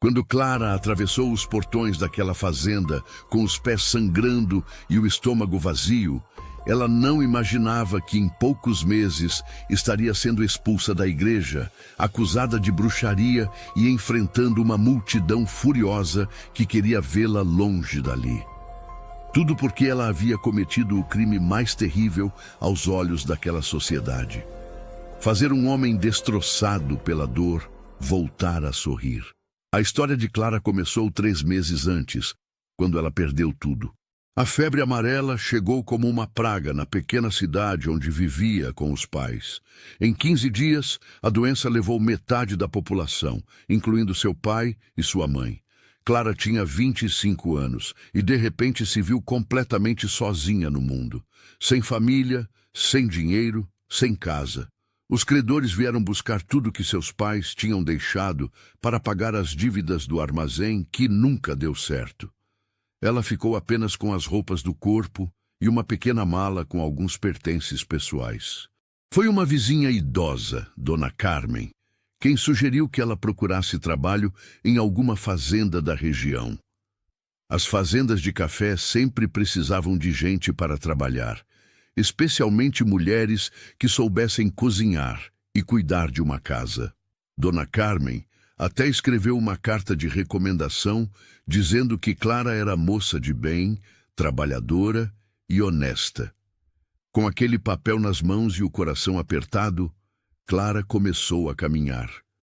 Quando Clara atravessou os portões daquela fazenda, com os pés sangrando e o estômago vazio, ela não imaginava que em poucos meses estaria sendo expulsa da igreja, acusada de bruxaria e enfrentando uma multidão furiosa que queria vê-la longe dali. Tudo porque ela havia cometido o crime mais terrível aos olhos daquela sociedade. Fazer um homem destroçado pela dor voltar a sorrir. A história de Clara começou 3 meses antes, quando ela perdeu tudo. A febre amarela chegou como uma praga na pequena cidade onde vivia com os pais. Em 15 dias, a doença levou metade da população, incluindo seu pai e sua mãe. Clara tinha 25 anos e de repente se viu completamente sozinha no mundo. Sem família, sem dinheiro, sem casa. Os credores vieram buscar tudo que seus pais tinham deixado para pagar as dívidas do armazém, que nunca deu certo. Ela ficou apenas com as roupas do corpo e uma pequena mala com alguns pertences pessoais. Foi uma vizinha idosa, Dona Carmen, quem sugeriu que ela procurasse trabalho em alguma fazenda da região. As fazendas de café sempre precisavam de gente para trabalhar, especialmente mulheres que soubessem cozinhar e cuidar de uma casa. Dona Carmen até escreveu uma carta de recomendação dizendo que Clara era moça de bem, trabalhadora e honesta. Com aquele papel nas mãos e o coração apertado, Clara começou a caminhar.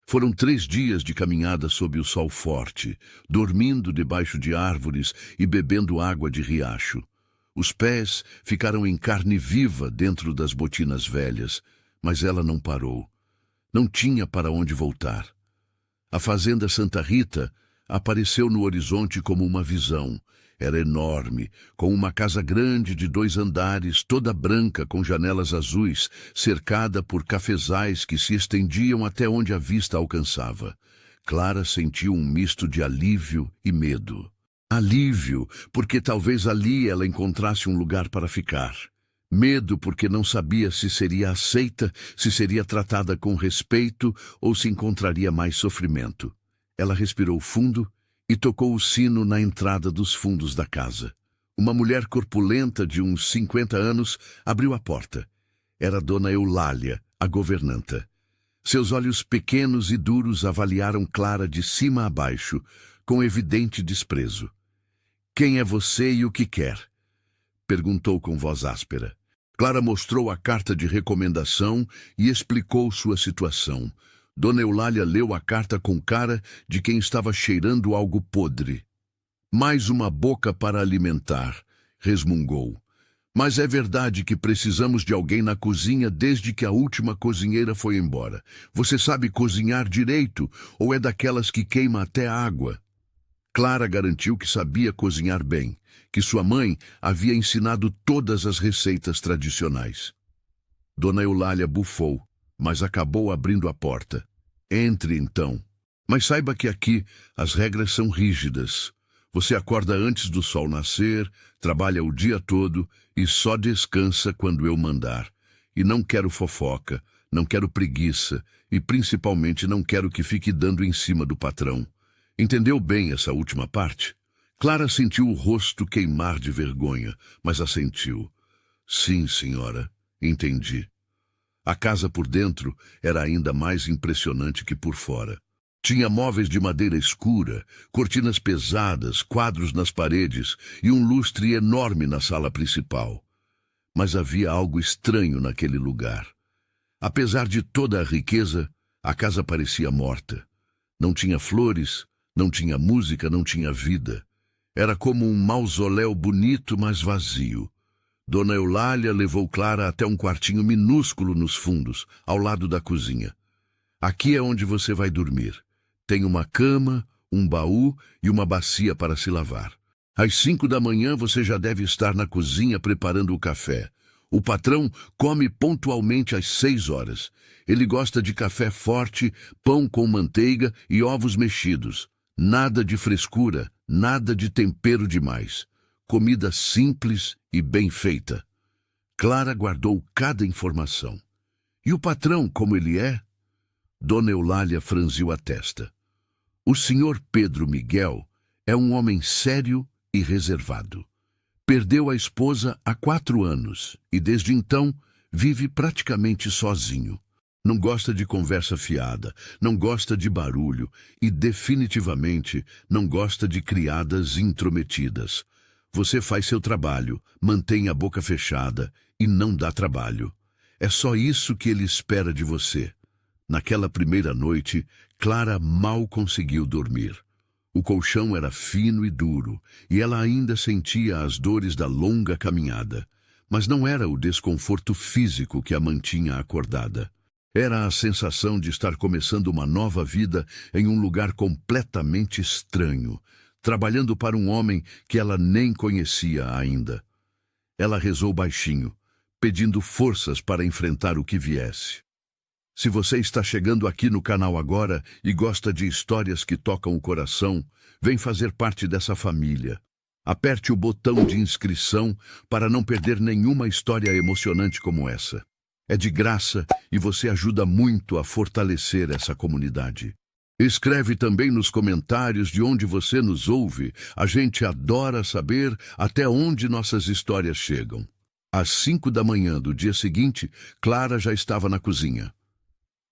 Foram 3 dias de caminhada sob o sol forte, dormindo debaixo de árvores e bebendo água de riacho. Os pés ficaram em carne viva dentro das botinas velhas, mas ela não parou. Não tinha para onde voltar. A fazenda Santa Rita apareceu no horizonte como uma visão. Era enorme, com uma casa grande de 2 andares, toda branca com janelas azuis, cercada por cafezais que se estendiam até onde a vista alcançava. Clara sentiu um misto de alívio e medo. Alívio, porque talvez ali ela encontrasse um lugar para ficar. Medo, porque não sabia se seria aceita, se seria tratada com respeito ou se encontraria mais sofrimento. Ela respirou fundo e tocou o sino na entrada dos fundos da casa. Uma mulher corpulenta de uns 50 anos abriu a porta. Era Dona Eulália, a governanta. Seus olhos pequenos e duros avaliaram Clara de cima a baixo, com evidente desprezo. "Quem é você e o que quer?" perguntou com voz áspera. Clara mostrou a carta de recomendação e explicou sua situação. Dona Eulália leu a carta com cara de quem estava cheirando algo podre. "Mais uma boca para alimentar", resmungou. "Mas é verdade que precisamos de alguém na cozinha desde que a última cozinheira foi embora. Você sabe cozinhar direito ou é daquelas que queima até a água?" Clara garantiu que sabia cozinhar bem, que sua mãe havia ensinado todas as receitas tradicionais. Dona Eulália bufou, mas acabou abrindo a porta. "Entre, então. Mas saiba que aqui as regras são rígidas. Você acorda antes do sol nascer, trabalha o dia todo e só descansa quando eu mandar. E não quero fofoca, não quero preguiça e principalmente não quero que fique dando em cima do patrão. Entendeu bem essa última parte?" Clara sentiu o rosto queimar de vergonha, mas assentiu. "Sim, senhora, entendi." A casa por dentro era ainda mais impressionante que por fora. Tinha móveis de madeira escura, cortinas pesadas, quadros nas paredes e um lustre enorme na sala principal. Mas havia algo estranho naquele lugar. Apesar de toda a riqueza, a casa parecia morta. Não tinha flores, não tinha música, não tinha vida. Era como um mausoléu bonito, mas vazio. Dona Eulália levou Clara até um quartinho minúsculo nos fundos, ao lado da cozinha. "Aqui é onde você vai dormir. Tem uma cama, um baú e uma bacia para se lavar. Às 5 da manhã você já deve estar na cozinha preparando o café. O patrão come pontualmente às 6 horas. Ele gosta de café forte, pão com manteiga e ovos mexidos. Nada de frescura, nada de tempero demais. Comida simples e bem feita." Clara guardou cada informação. "E o patrão, como ele é?" Dona Eulália franziu a testa. O senhor Pedro Miguel é um homem sério e reservado. Perdeu a esposa há 4 anos e, desde então, vive praticamente sozinho. Não gosta de conversa fiada, não gosta de barulho e, definitivamente, não gosta de criadas intrometidas. Você faz seu trabalho, mantém a boca fechada e não dá trabalho. É só isso que ele espera de você. Naquela primeira noite, Clara mal conseguiu dormir. O colchão era fino e duro, e ela ainda sentia as dores da longa caminhada. Mas não era o desconforto físico que a mantinha acordada. Era a sensação de estar começando uma nova vida em um lugar completamente estranho, trabalhando para um homem que ela nem conhecia ainda. Ela rezou baixinho, pedindo forças para enfrentar o que viesse. Se você está chegando aqui no canal agora e gosta de histórias que tocam o coração, vem fazer parte dessa família. Aperte o botão de inscrição para não perder nenhuma história emocionante como essa. É de graça e você ajuda muito a fortalecer essa comunidade. Escreve também nos comentários de onde você nos ouve. A gente adora saber até onde nossas histórias chegam. Às 5 da manhã do dia seguinte, Clara já estava na cozinha.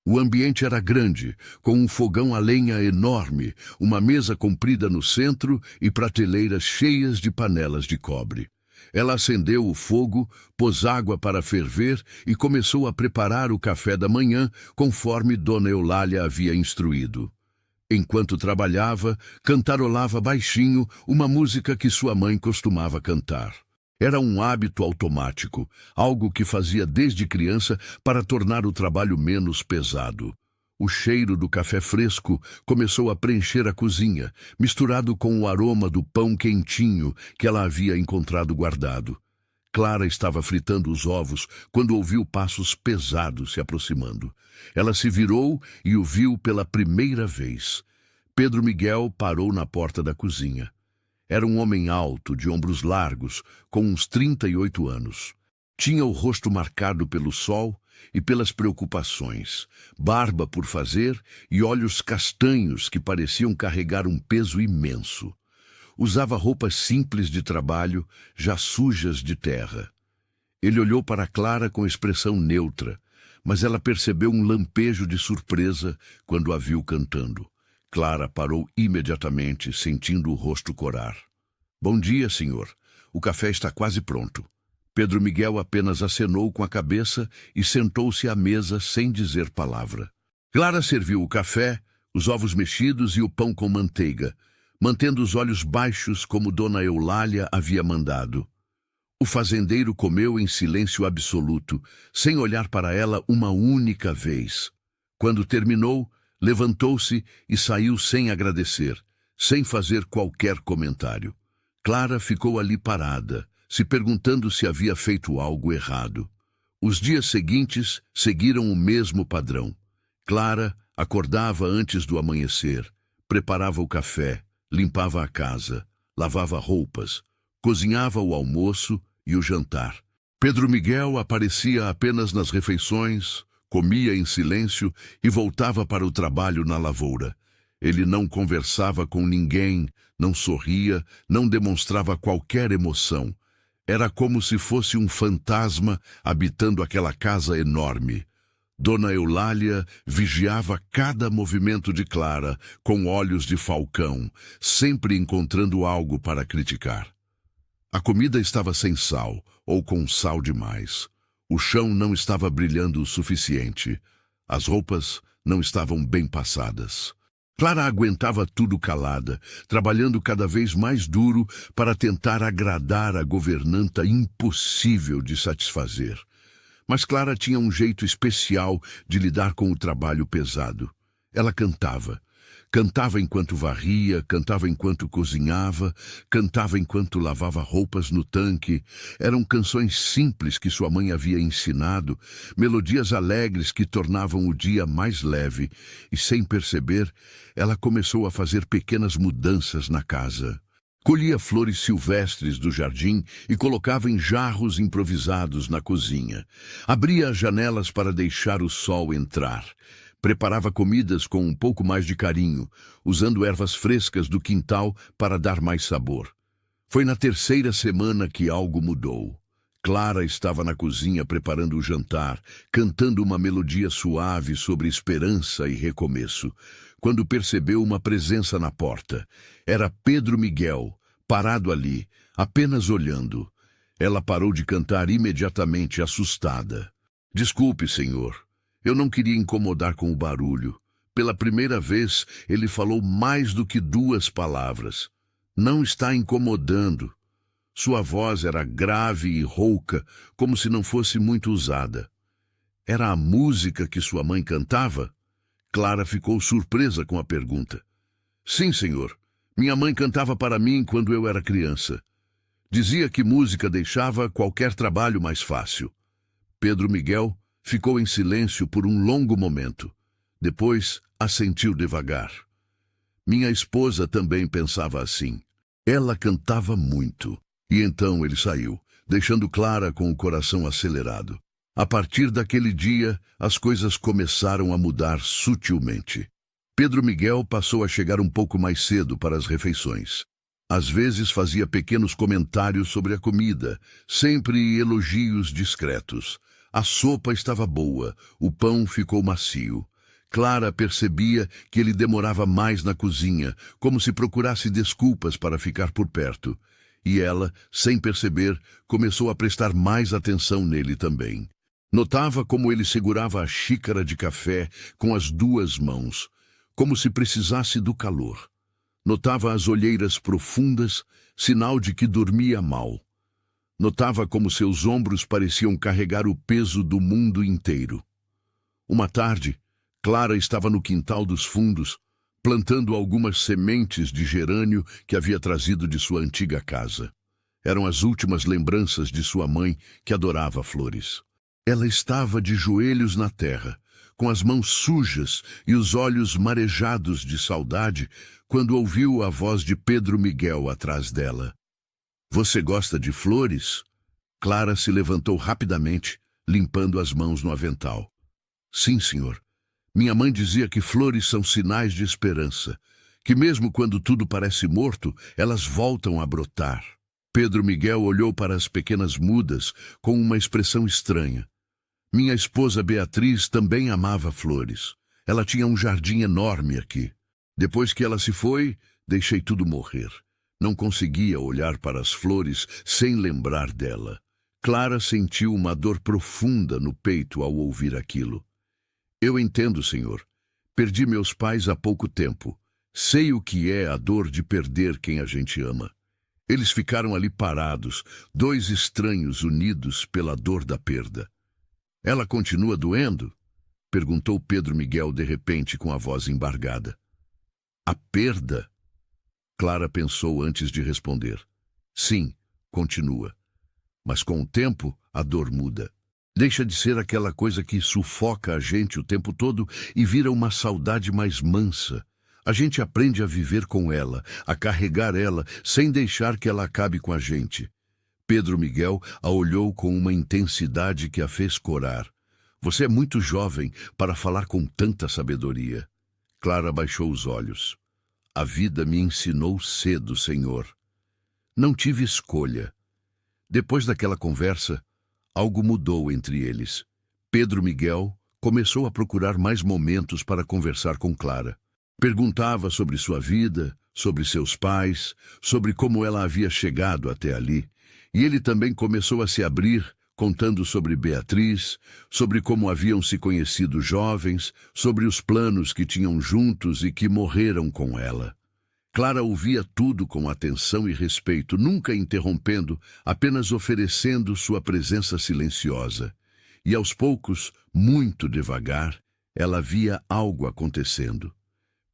O ambiente era grande, com um fogão a lenha enorme, uma mesa comprida no centro e prateleiras cheias de panelas de cobre. Ela acendeu o fogo, pôs água para ferver e começou a preparar o café da manhã, conforme Dona Eulália havia instruído. Enquanto trabalhava, cantarolava baixinho uma música que sua mãe costumava cantar. Era um hábito automático, algo que fazia desde criança para tornar o trabalho menos pesado. O cheiro do café fresco começou a preencher a cozinha, misturado com o aroma do pão quentinho que ela havia encontrado guardado. Clara estava fritando os ovos quando ouviu passos pesados se aproximando. Ela se virou e o viu pela primeira vez. Pedro Miguel parou na porta da cozinha. Era um homem alto, de ombros largos, com uns 38 anos. Tinha o rosto marcado pelo sol e pelas preocupações, barba por fazer e olhos castanhos que pareciam carregar um peso imenso. Usava roupas simples de trabalho, já sujas de terra. Ele olhou para Clara com expressão neutra, mas ela percebeu um lampejo de surpresa quando a viu cantando. Clara parou imediatamente, sentindo o rosto corar. "Bom dia, senhor. O café está quase pronto." Pedro Miguel apenas acenou com a cabeça e sentou-se à mesa sem dizer palavra. Clara serviu o café, os ovos mexidos e o pão com manteiga, mantendo os olhos baixos como Dona Eulália havia mandado. O fazendeiro comeu em silêncio absoluto, sem olhar para ela uma única vez. Quando terminou, levantou-se e saiu sem agradecer, sem fazer qualquer comentário. Clara ficou ali parada, se perguntando se havia feito algo errado. Os dias seguintes seguiram o mesmo padrão. Clara acordava antes do amanhecer, preparava o café, limpava a casa, lavava roupas, cozinhava o almoço e o jantar. Pedro Miguel aparecia apenas nas refeições, comia em silêncio e voltava para o trabalho na lavoura. Ele não conversava com ninguém, não sorria, não demonstrava qualquer emoção. Era como se fosse um fantasma habitando aquela casa enorme. Dona Eulália vigiava cada movimento de Clara com olhos de falcão, sempre encontrando algo para criticar. A comida estava sem sal, ou com sal demais. O chão não estava brilhando o suficiente. As roupas não estavam bem passadas. Clara aguentava tudo calada, trabalhando cada vez mais duro para tentar agradar a governanta impossível de satisfazer. Mas Clara tinha um jeito especial de lidar com o trabalho pesado. Ela cantava. Cantava enquanto varria, cantava enquanto cozinhava, cantava enquanto lavava roupas no tanque. Eram canções simples que sua mãe havia ensinado, melodias alegres que tornavam o dia mais leve, e sem perceber, ela começou a fazer pequenas mudanças na casa. Colhia flores silvestres do jardim e colocava em jarros improvisados na cozinha. Abria as janelas para deixar o sol entrar. Preparava comidas com um pouco mais de carinho, usando ervas frescas do quintal para dar mais sabor. Foi na terceira semana que algo mudou. Clara estava na cozinha preparando o jantar, cantando uma melodia suave sobre esperança e recomeço, quando percebeu uma presença na porta. Era Pedro Miguel, parado ali, apenas olhando. Ela parou de cantar imediatamente, assustada. "Desculpe, senhor. Eu não queria incomodar com o barulho." Pela primeira vez, ele falou mais do que 2 palavras. "Não está incomodando." Sua voz era grave e rouca, como se não fosse muito usada. Era a música que sua mãe cantava? Clara ficou surpresa com a pergunta. "Sim, senhor. Minha mãe cantava para mim quando eu era criança. Dizia que música deixava qualquer trabalho mais fácil." Pedro Miguel ficou em silêncio por um longo momento. Depois, assentiu devagar. "Minha esposa também pensava assim. Ela cantava muito." E então ele saiu, deixando Clara com o coração acelerado. A partir daquele dia, as coisas começaram a mudar sutilmente. Pedro Miguel passou a chegar um pouco mais cedo para as refeições. Às vezes fazia pequenos comentários sobre a comida, sempre elogios discretos. A sopa estava boa, o pão ficou macio. Clara percebia que ele demorava mais na cozinha, como se procurasse desculpas para ficar por perto. E ela, sem perceber, começou a prestar mais atenção nele também. Notava como ele segurava a xícara de café com as 2 mãos, como se precisasse do calor. Notava as olheiras profundas, sinal de que dormia mal. Notava como seus ombros pareciam carregar o peso do mundo inteiro. Uma tarde, Clara estava no quintal dos fundos, plantando algumas sementes de gerânio que havia trazido de sua antiga casa. Eram as últimas lembranças de sua mãe, que adorava flores. Ela estava de joelhos na terra, com as mãos sujas e os olhos marejados de saudade, quando ouviu a voz de Pedro Miguel atrás dela. "Você gosta de flores?" Clara se levantou rapidamente, limpando as mãos no avental. "Sim, senhor. Minha mãe dizia que flores são sinais de esperança, que mesmo quando tudo parece morto, elas voltam a brotar." Pedro Miguel olhou para as pequenas mudas com uma expressão estranha. "Minha esposa Beatriz também amava flores. Ela tinha um jardim enorme aqui. Depois que ela se foi, deixei tudo morrer. Não conseguia olhar para as flores sem lembrar dela." Clara sentiu uma dor profunda no peito ao ouvir aquilo. "Eu entendo, senhor. Perdi meus pais há pouco tempo. Sei o que é a dor de perder quem a gente ama." Eles ficaram ali parados, 2 estranhos unidos pela dor da perda. "Ela continua doendo?" perguntou Pedro Miguel de repente com a voz embargada. "A perda?" Clara pensou antes de responder. "Sim, continua. Mas com o tempo, a dor muda. Deixa de ser aquela coisa que sufoca a gente o tempo todo e vira uma saudade mais mansa. A gente aprende a viver com ela, a carregar ela, sem deixar que ela acabe com a gente." Pedro Miguel a olhou com uma intensidade que a fez corar. "Você é muito jovem para falar com tanta sabedoria." Clara baixou os olhos. "A vida me ensinou cedo, senhor. Não tive escolha." Depois daquela conversa, algo mudou entre eles. Pedro Miguel começou a procurar mais momentos para conversar com Clara. Perguntava sobre sua vida, sobre seus pais, sobre como ela havia chegado até ali. E ele também começou a se abrir, contando sobre Beatriz, sobre como haviam se conhecido jovens, sobre os planos que tinham juntos e que morreram com ela. Clara ouvia tudo com atenção e respeito, nunca interrompendo, apenas oferecendo sua presença silenciosa. E aos poucos, muito devagar, ela via algo acontecendo.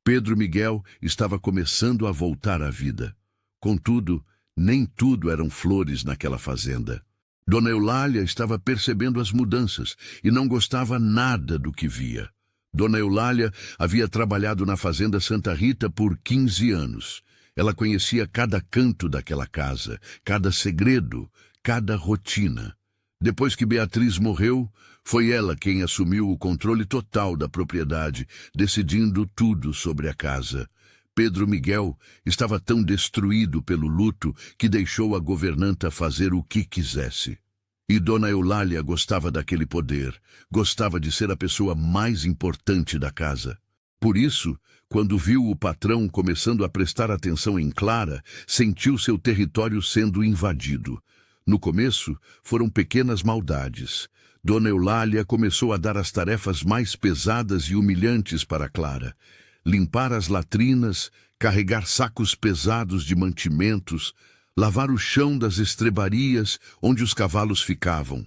Pedro Miguel estava começando a voltar à vida. Contudo, nem tudo eram flores naquela fazenda. Dona Eulália estava percebendo as mudanças e não gostava nada do que via. Dona Eulália havia trabalhado na fazenda Santa Rita por 15 anos. Ela conhecia cada canto daquela casa, cada segredo, cada rotina. Depois que Beatriz morreu, foi ela quem assumiu o controle total da propriedade, decidindo tudo sobre a casa. Pedro Miguel estava tão destruído pelo luto que deixou a governanta fazer o que quisesse. E Dona Eulália gostava daquele poder, gostava de ser a pessoa mais importante da casa. Por isso, quando viu o patrão começando a prestar atenção em Clara, sentiu seu território sendo invadido. No começo, foram pequenas maldades. Dona Eulália começou a dar as tarefas mais pesadas e humilhantes para Clara. Limpar as latrinas, carregar sacos pesados de mantimentos, lavar o chão das estrebarias onde os cavalos ficavam.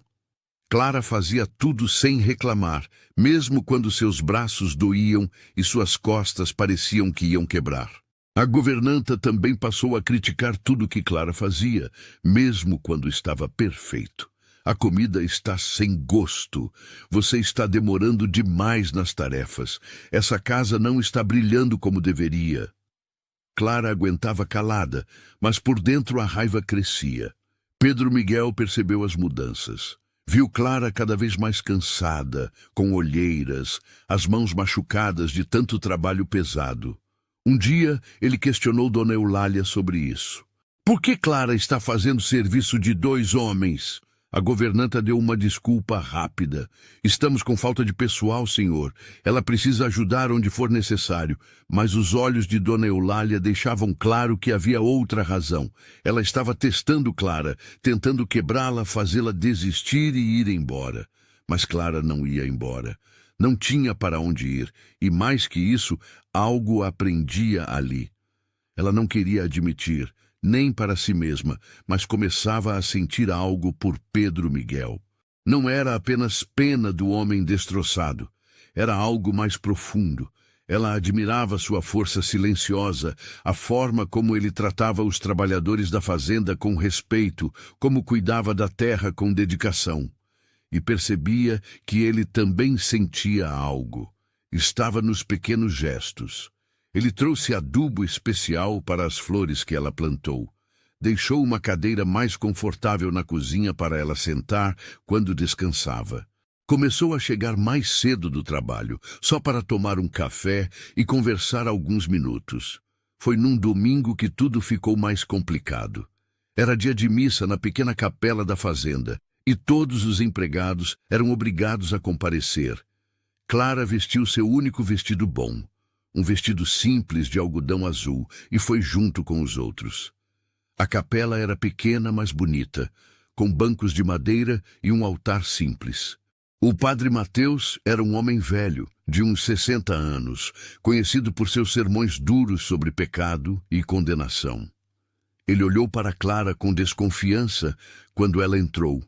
Clara fazia tudo sem reclamar, mesmo quando seus braços doíam e suas costas pareciam que iam quebrar. A governanta também passou a criticar tudo que Clara fazia, mesmo quando estava perfeito. A comida está sem gosto. Você está demorando demais nas tarefas. Essa casa não está brilhando como deveria. Clara aguentava calada, mas por dentro a raiva crescia. Pedro Miguel percebeu as mudanças. Viu Clara cada vez mais cansada, com olheiras, as mãos machucadas de tanto trabalho pesado. Um dia, ele questionou Dona Eulália sobre isso. Por que Clara está fazendo serviço de 2 homens? A governanta deu uma desculpa rápida. Estamos com falta de pessoal, senhor. Ela precisa ajudar onde for necessário. Mas os olhos de Dona Eulália deixavam claro que havia outra razão. Ela estava testando Clara, tentando quebrá-la, fazê-la desistir e ir embora. Mas Clara não ia embora. Não tinha para onde ir. E mais que isso, algo a prendia ali. Ela não queria admitir, nem para si mesma, mas começava a sentir algo por Pedro Miguel. Não era apenas pena do homem destroçado, era algo mais profundo. Ela admirava sua força silenciosa, a forma como ele tratava os trabalhadores da fazenda com respeito, como cuidava da terra com dedicação. E percebia que ele também sentia algo. Estava nos pequenos gestos. Ele trouxe adubo especial para as flores que ela plantou. Deixou uma cadeira mais confortável na cozinha para ela sentar quando descansava. Começou a chegar mais cedo do trabalho, só para tomar um café e conversar alguns minutos. Foi num domingo que tudo ficou mais complicado. Era dia de missa na pequena capela da fazenda, e todos os empregados eram obrigados a comparecer. Clara vestiu seu único vestido bom, um vestido simples de algodão azul, e foi junto com os outros. A capela era pequena, mas bonita, com bancos de madeira e um altar simples. O padre Mateus era um homem velho, de uns 60 anos, conhecido por seus sermões duros sobre pecado e condenação. Ele olhou para Clara com desconfiança quando ela entrou,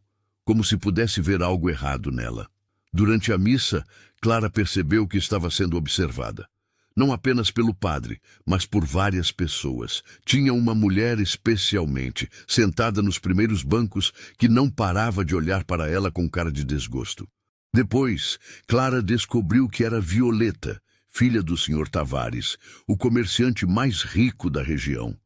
como se pudesse ver algo errado nela. Durante a missa, Clara percebeu que estava sendo observada. Não apenas pelo padre, mas por várias pessoas. Tinha uma mulher especialmente, sentada nos primeiros bancos, que não parava de olhar para ela com cara de desgosto. Depois, Clara descobriu que era Violeta, filha do Sr. Tavares, o comerciante mais rico da região.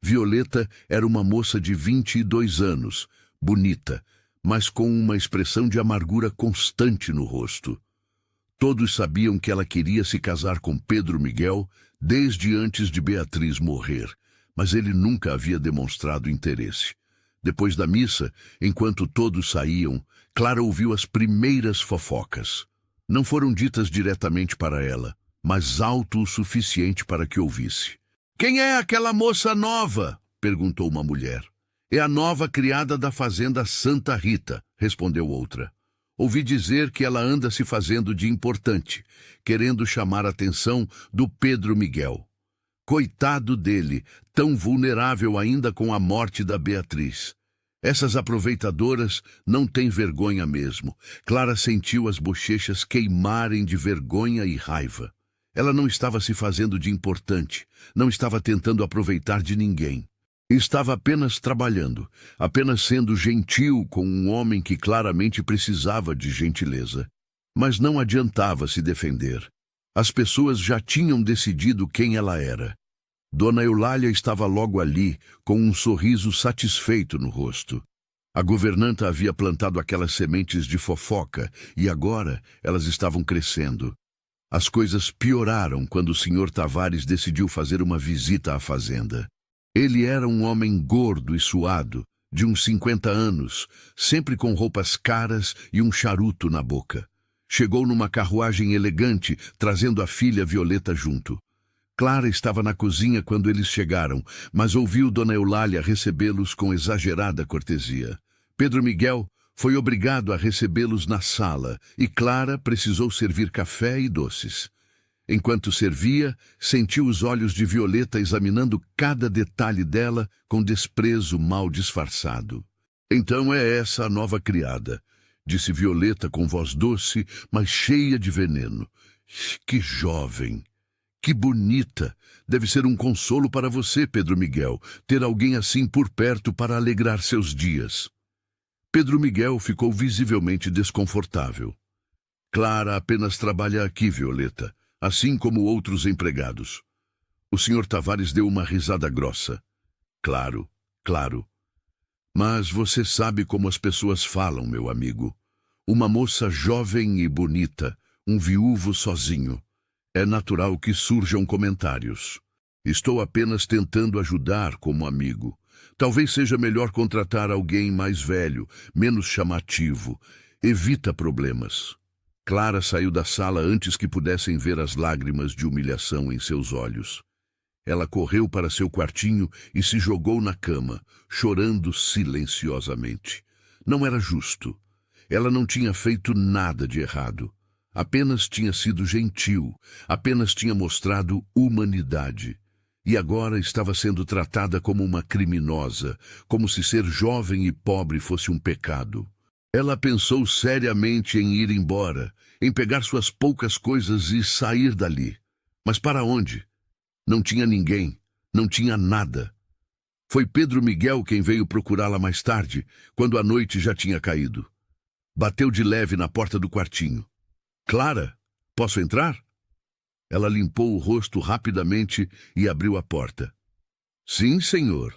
Violeta era uma moça de 22 anos, bonita, mas com uma expressão de amargura constante no rosto. Todos sabiam que ela queria se casar com Pedro Miguel desde antes de Beatriz morrer, mas ele nunca havia demonstrado interesse. Depois da missa, enquanto todos saíam, Clara ouviu as primeiras fofocas. Não foram ditas diretamente para ela, mas alto o suficiente para que ouvisse. "Quem é aquela moça nova?" perguntou uma mulher. "É a nova criada da fazenda Santa Rita", respondeu outra. "Ouvi dizer que ela anda se fazendo de importante, querendo chamar a atenção do Pedro Miguel. Coitado dele, tão vulnerável ainda com a morte da Beatriz. Essas aproveitadoras não têm vergonha mesmo." Clara sentiu as bochechas queimarem de vergonha e raiva. Ela não estava se fazendo de importante, não estava tentando aproveitar de ninguém. Estava apenas trabalhando, apenas sendo gentil com um homem que claramente precisava de gentileza. Mas não adiantava se defender. As pessoas já tinham decidido quem ela era. Dona Eulália estava logo ali, com um sorriso satisfeito no rosto. A governanta havia plantado aquelas sementes de fofoca e agora elas estavam crescendo. As coisas pioraram quando o Sr. Tavares decidiu fazer uma visita à fazenda. Ele era um homem gordo e suado, de uns 50 anos, sempre com roupas caras e um charuto na boca. Chegou numa carruagem elegante, trazendo a filha Violeta junto. Clara estava na cozinha quando eles chegaram, mas ouviu Dona Eulália recebê-los com exagerada cortesia. Pedro Miguel foi obrigado a recebê-los na sala e Clara precisou servir café e doces. Enquanto servia, sentiu os olhos de Violeta examinando cada detalhe dela com desprezo mal disfarçado. "Então é essa a nova criada", disse Violeta com voz doce, mas cheia de veneno. "Que jovem! Que bonita! Deve ser um consolo para você, Pedro Miguel, ter alguém assim por perto para alegrar seus dias." Pedro Miguel ficou visivelmente desconfortável. "Clara apenas trabalha aqui, Violeta, assim como outros empregados." O Sr. Tavares deu uma risada grossa. "Claro, claro. Mas você sabe como as pessoas falam, meu amigo. Uma moça jovem e bonita, um viúvo sozinho. É natural que surjam comentários. Estou apenas tentando ajudar como amigo. Talvez seja melhor contratar alguém mais velho, menos chamativo. Evita problemas." Clara saiu da sala antes que pudessem ver as lágrimas de humilhação em seus olhos. Ela correu para seu quartinho e se jogou na cama, chorando silenciosamente. Não era justo. Ela não tinha feito nada de errado. Apenas tinha sido gentil, apenas tinha mostrado humanidade. E agora estava sendo tratada como uma criminosa, como se ser jovem e pobre fosse um pecado. Ela pensou seriamente em ir embora, em pegar suas poucas coisas e sair dali. Mas para onde? Não tinha ninguém, não tinha nada. Foi Pedro Miguel quem veio procurá-la mais tarde, quando a noite já tinha caído. Bateu de leve na porta do quartinho. "Clara, posso entrar?" Ela limpou o rosto rapidamente e abriu a porta. "Sim, senhor."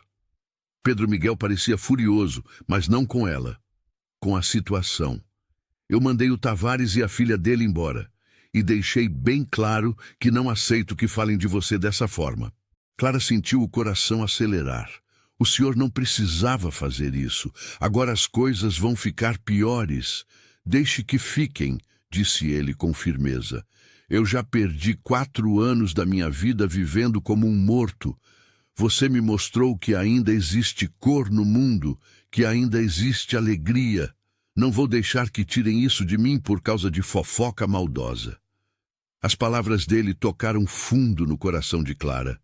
Pedro Miguel parecia furioso, mas não com ela, com a situação. "Eu mandei o Tavares e a filha dele embora, e deixei bem claro que não aceito que falem de você dessa forma." Clara sentiu o coração acelerar. O senhor não precisava fazer isso. Agora as coisas vão ficar piores. "Deixe que fiquem", disse ele com firmeza. "Eu já perdi 4 anos da minha vida vivendo como um morto. Você me mostrou que ainda existe cor no mundo, que ainda existe alegria. Não vou deixar que tirem isso de mim por causa de fofoca maldosa." As palavras dele tocaram fundo no coração de Clara,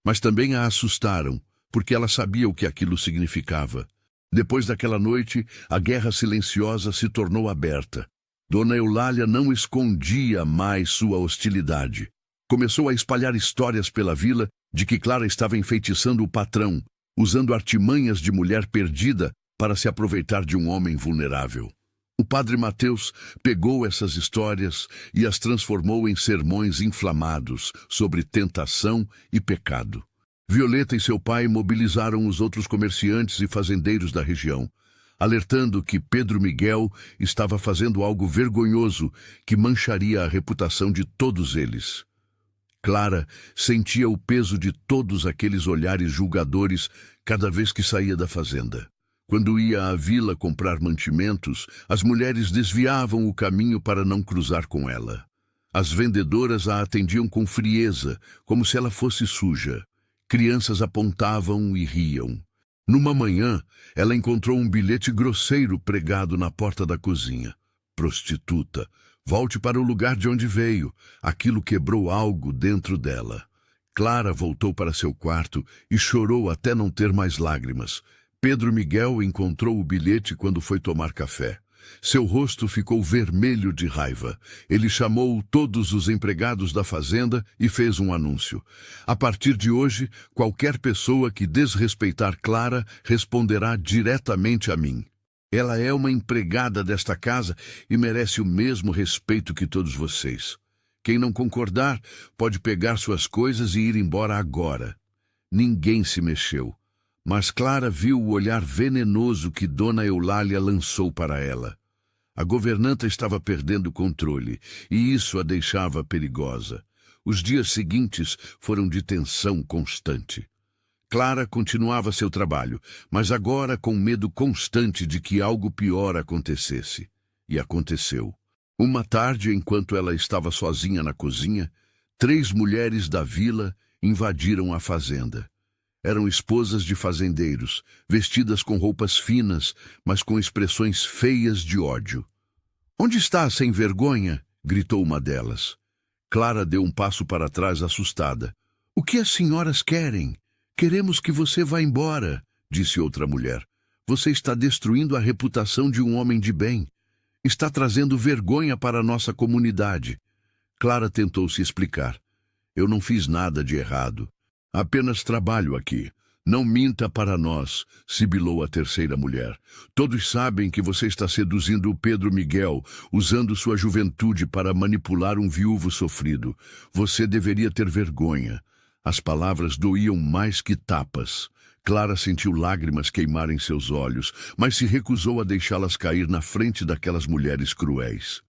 mas também a assustaram, porque ela sabia o que aquilo significava. Depois daquela noite, a guerra silenciosa se tornou aberta. Dona Eulália não escondia mais sua hostilidade. Começou a espalhar histórias pela vila de que Clara estava enfeitiçando o patrão, usando artimanhas de mulher perdida para se aproveitar de um homem vulnerável. O padre Mateus pegou essas histórias e as transformou em sermões inflamados sobre tentação e pecado. Violeta e seu pai mobilizaram os outros comerciantes e fazendeiros da região, alertando que Pedro Miguel estava fazendo algo vergonhoso que mancharia a reputação de todos eles. Clara sentia o peso de todos aqueles olhares julgadores cada vez que saía da fazenda. Quando ia à vila comprar mantimentos, as mulheres desviavam o caminho para não cruzar com ela. As vendedoras a atendiam com frieza, como se ela fosse suja. Crianças apontavam e riam. Numa manhã, ela encontrou um bilhete grosseiro pregado na porta da cozinha. "Prostituta, volte para o lugar de onde veio." Aquilo quebrou algo dentro dela. Clara voltou para seu quarto e chorou até não ter mais lágrimas. Pedro Miguel encontrou o bilhete quando foi tomar café. Seu rosto ficou vermelho de raiva. Ele chamou todos os empregados da fazenda e fez um anúncio. "A partir de hoje, qualquer pessoa que desrespeitar Clara responderá diretamente a mim. Ela é uma empregada desta casa e merece o mesmo respeito que todos vocês. Quem não concordar pode pegar suas coisas e ir embora agora." Ninguém se mexeu. Mas Clara viu o olhar venenoso que Dona Eulália lançou para ela. A governanta estava perdendo o controle, e isso a deixava perigosa. Os dias seguintes foram de tensão constante. Clara continuava seu trabalho, mas agora com medo constante de que algo pior acontecesse. E aconteceu. Uma tarde, enquanto ela estava sozinha na cozinha, 3 mulheres da vila invadiram a fazenda. Eram esposas de fazendeiros, vestidas com roupas finas, mas com expressões feias de ódio. "Onde está a sem vergonha?" gritou uma delas. Clara deu um passo para trás, assustada. "O que as senhoras querem?" "Queremos que você vá embora", disse outra mulher. "Você está destruindo a reputação de um homem de bem. Está trazendo vergonha para a nossa comunidade." Clara tentou se explicar. "Eu não fiz nada de errado. Apenas trabalho aqui. Não minta para nós", sibilou a terceira mulher. "Todos sabem que você está seduzindo o Pedro Miguel, usando sua juventude para manipular um viúvo sofrido. Você deveria ter vergonha." As palavras doíam mais que tapas. Clara sentiu lágrimas queimarem seus olhos, mas se recusou a deixá-las cair na frente daquelas mulheres cruéis.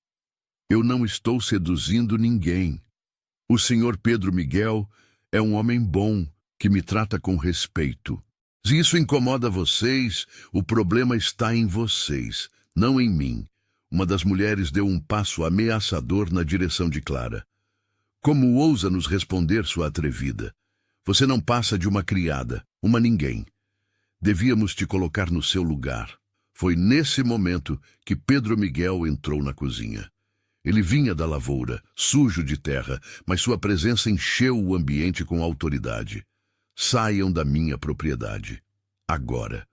"Eu não estou seduzindo ninguém. O senhor Pedro Miguel é um homem bom, que me trata com respeito. Se isso incomoda vocês, o problema está em vocês, não em mim." Uma das mulheres deu um passo ameaçador na direção de Clara. "Como ousa nos responder, sua atrevida? Você não passa de uma criada, uma ninguém. Devíamos te colocar no seu lugar." Foi nesse momento que Pedro Miguel entrou na cozinha. Ele vinha da lavoura, sujo de terra, mas sua presença encheu o ambiente com autoridade. "Saiam da minha propriedade. Agora."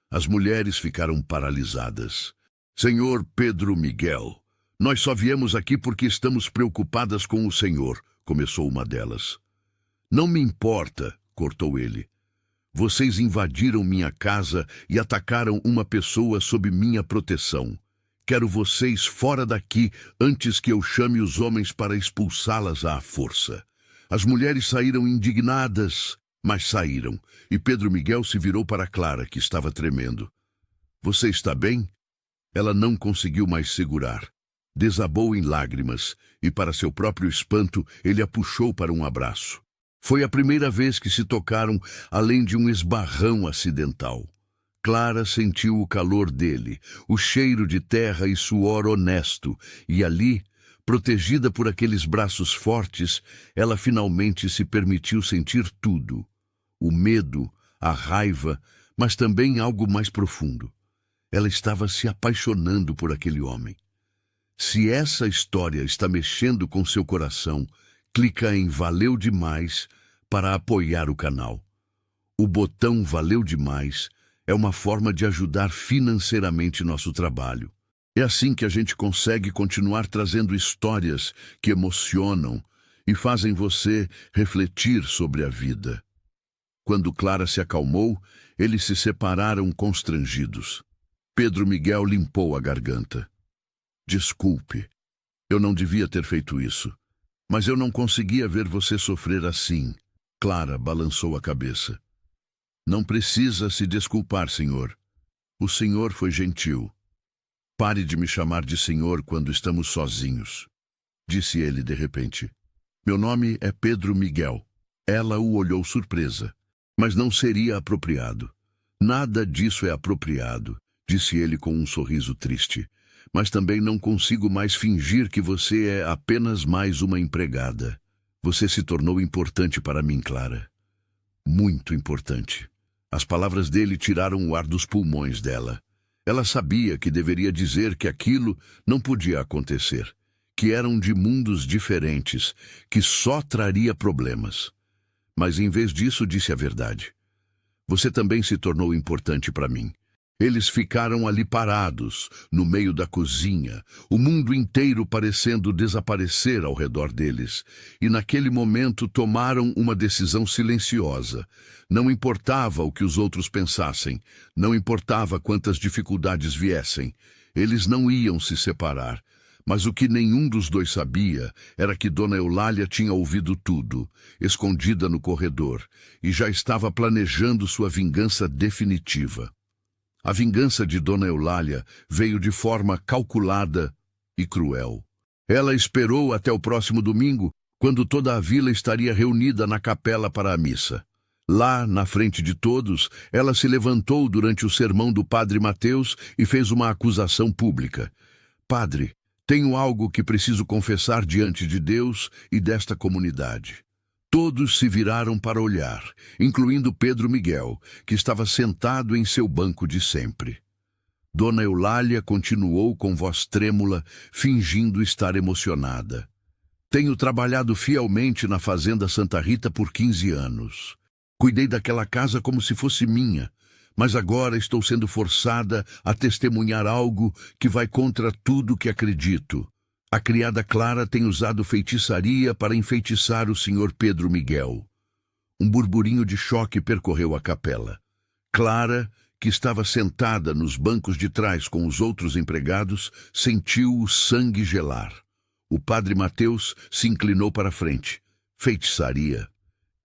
As mulheres ficaram paralisadas. "Senhor Pedro Miguel, nós só viemos aqui porque estamos preocupadas com o senhor", começou uma delas. "Não me importa", cortou ele. "Vocês invadiram minha casa e atacaram uma pessoa sob minha proteção. Quero vocês fora daqui antes que eu chame os homens para expulsá-las à força." As mulheres saíram indignadas, mas saíram, e Pedro Miguel se virou para Clara, que estava tremendo. "Você está bem?" Ela não conseguiu mais segurar. Desabou em lágrimas, e para seu próprio espanto, ele a puxou para um abraço. Foi a primeira vez que se tocaram, além de um esbarrão acidental. Clara sentiu o calor dele, o cheiro de terra e suor honesto, e ali, protegida por aqueles braços fortes, ela finalmente se permitiu sentir tudo. O medo, a raiva, mas também algo mais profundo. Ela estava se apaixonando por aquele homem. Se essa história está mexendo com seu coração, clica em Valeu Demais para apoiar o canal. O botão Valeu Demais é uma forma de ajudar financeiramente nosso trabalho. É assim que a gente consegue continuar trazendo histórias que emocionam e fazem você refletir sobre a vida. Quando Clara se acalmou, eles se separaram constrangidos. Pedro Miguel limpou a garganta. "Desculpe, eu não devia ter feito isso, mas eu não conseguia ver você sofrer assim." Clara balançou a cabeça. "Não precisa se desculpar, senhor. O senhor foi gentil. Pare de me chamar de senhor quando estamos sozinhos", disse ele de repente. "Meu nome é Pedro Miguel." Ela o olhou surpresa. "Mas não seria apropriado." "Nada disso é apropriado", disse ele com um sorriso triste. "Mas também não consigo mais fingir que você é apenas mais uma empregada. Você se tornou importante para mim, Clara. Muito importante." As palavras dele tiraram o ar dos pulmões dela. Ela sabia que deveria dizer que aquilo não podia acontecer, que eram de mundos diferentes, que só traria problemas. Mas em vez disso disse a verdade. "Você também se tornou importante para mim." Eles ficaram ali parados, no meio da cozinha, o mundo inteiro parecendo desaparecer ao redor deles, e naquele momento tomaram uma decisão silenciosa. Não importava o que os outros pensassem, não importava quantas dificuldades viessem, eles não iam se separar, Mas o que nenhum dos dois sabia era que Dona Eulália tinha ouvido tudo, escondida no corredor, e já estava planejando sua vingança definitiva. A vingança de Dona Eulália veio de forma calculada e cruel. Ela esperou até o próximo domingo, quando toda a vila estaria reunida na capela para a missa. Lá, na frente de todos, ela se levantou durante o sermão do padre Mateus e fez uma acusação pública. Padre, tenho algo que preciso confessar diante de Deus e desta comunidade. Todos se viraram para olhar, incluindo Pedro Miguel, que estava sentado em seu banco de sempre. Dona Eulália continuou com voz trêmula, fingindo estar emocionada. Tenho trabalhado fielmente na Fazenda Santa Rita por 15 anos. Cuidei daquela casa como se fosse minha, mas agora estou sendo forçada a testemunhar algo que vai contra tudo que acredito. A criada Clara tem usado feitiçaria para enfeitiçar o senhor Pedro Miguel. Um burburinho de choque percorreu a capela. Clara, que estava sentada nos bancos de trás com os outros empregados, sentiu o sangue gelar. O padre Mateus se inclinou para a frente. Feitiçaria.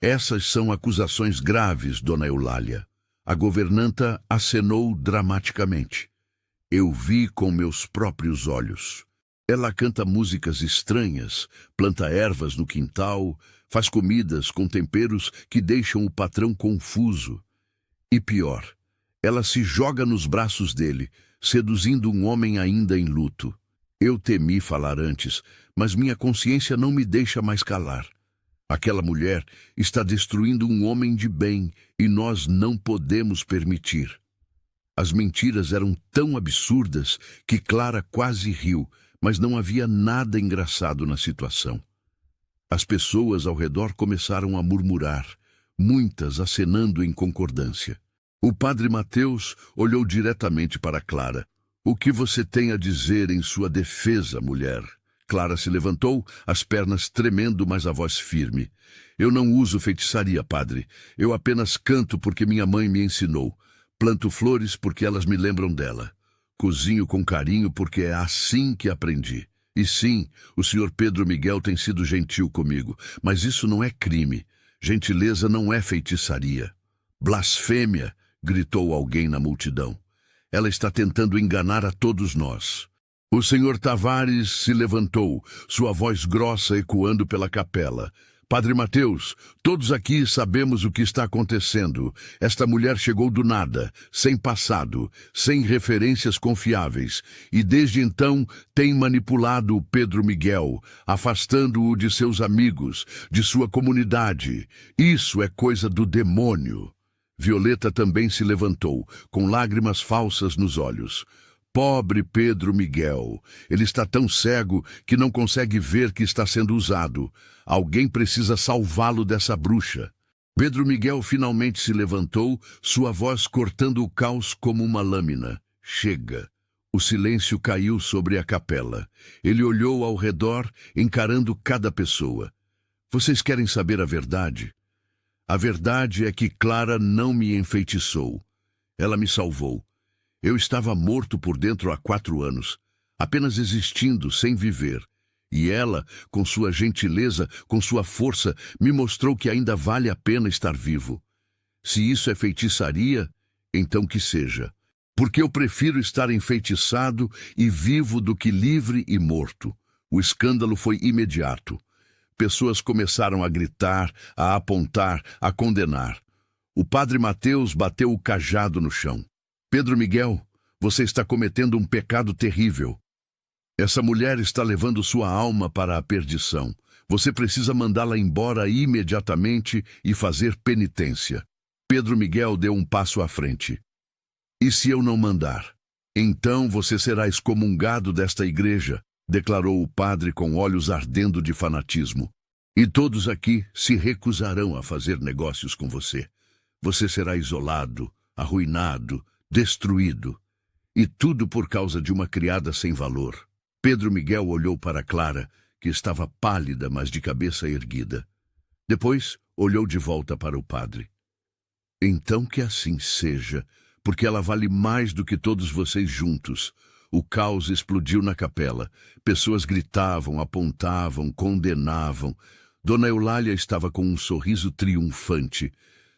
Essas são acusações graves, Dona Eulália. A governanta acenou dramaticamente. Eu vi com meus próprios olhos. Ela canta músicas estranhas, planta ervas no quintal, faz comidas com temperos que deixam o patrão confuso. E pior, ela se joga nos braços dele, seduzindo um homem ainda em luto. Eu temi falar antes, mas minha consciência não me deixa mais calar. Aquela mulher está destruindo um homem de bem e nós não podemos permitir. As mentiras eram tão absurdas que Clara quase riu, mas não havia nada engraçado na situação. As pessoas ao redor começaram a murmurar, muitas acenando em concordância. O padre Mateus olhou diretamente para Clara. O que você tem a dizer em sua defesa, mulher? Clara se levantou, as pernas tremendo, mas a voz firme. Eu não uso feitiçaria, padre. Eu apenas canto porque minha mãe me ensinou. Planto flores porque elas me lembram dela. Cozinho com carinho porque é assim que aprendi. E sim, o senhor Pedro Miguel tem sido gentil comigo, mas isso não é crime. Gentileza não é feitiçaria. Blasfêmia, gritou alguém na multidão. Ela está tentando enganar a todos nós. O senhor Tavares se levantou, sua voz grossa ecoando pela capela. Padre Mateus, todos aqui sabemos o que está acontecendo. Esta mulher chegou do nada, sem passado, sem referências confiáveis, e desde então tem manipulado o Pedro Miguel, afastando-o de seus amigos, de sua comunidade. Isso é coisa do demônio. Violeta também se levantou, com lágrimas falsas nos olhos. Pobre Pedro Miguel, ele está tão cego que não consegue ver que está sendo usado. Alguém precisa salvá-lo dessa bruxa. Pedro Miguel finalmente se levantou, sua voz cortando o caos como uma lâmina. Chega. O silêncio caiu sobre a capela. Ele olhou ao redor, encarando cada pessoa. Vocês querem saber a verdade? A verdade é que Clara não me enfeitiçou. Ela me salvou. Eu estava morto por dentro há 4 anos, apenas existindo, sem viver. E ela, com sua gentileza, com sua força, me mostrou que ainda vale a pena estar vivo. Se isso é feitiçaria, então que seja. Porque eu prefiro estar enfeitiçado e vivo do que livre e morto. O escândalo foi imediato. Pessoas começaram a gritar, a apontar, a condenar. O padre Mateus bateu o cajado no chão. Pedro Miguel, você está cometendo um pecado terrível. Essa mulher está levando sua alma para a perdição. Você precisa mandá-la embora imediatamente e fazer penitência. Pedro Miguel deu um passo à frente. E se eu não mandar? Então você será excomungado desta igreja, declarou o padre com olhos ardendo de fanatismo. E todos aqui se recusarão a fazer negócios com você. Você será isolado, arruinado, destruído. E tudo por causa de uma criada sem valor. Pedro Miguel olhou para Clara, que estava pálida, mas de cabeça erguida. Depois, olhou de volta para o padre. Então que assim seja, porque ela vale mais do que todos vocês juntos. O caos explodiu na capela. Pessoas gritavam, apontavam, condenavam. Dona Eulália estava com um sorriso triunfante.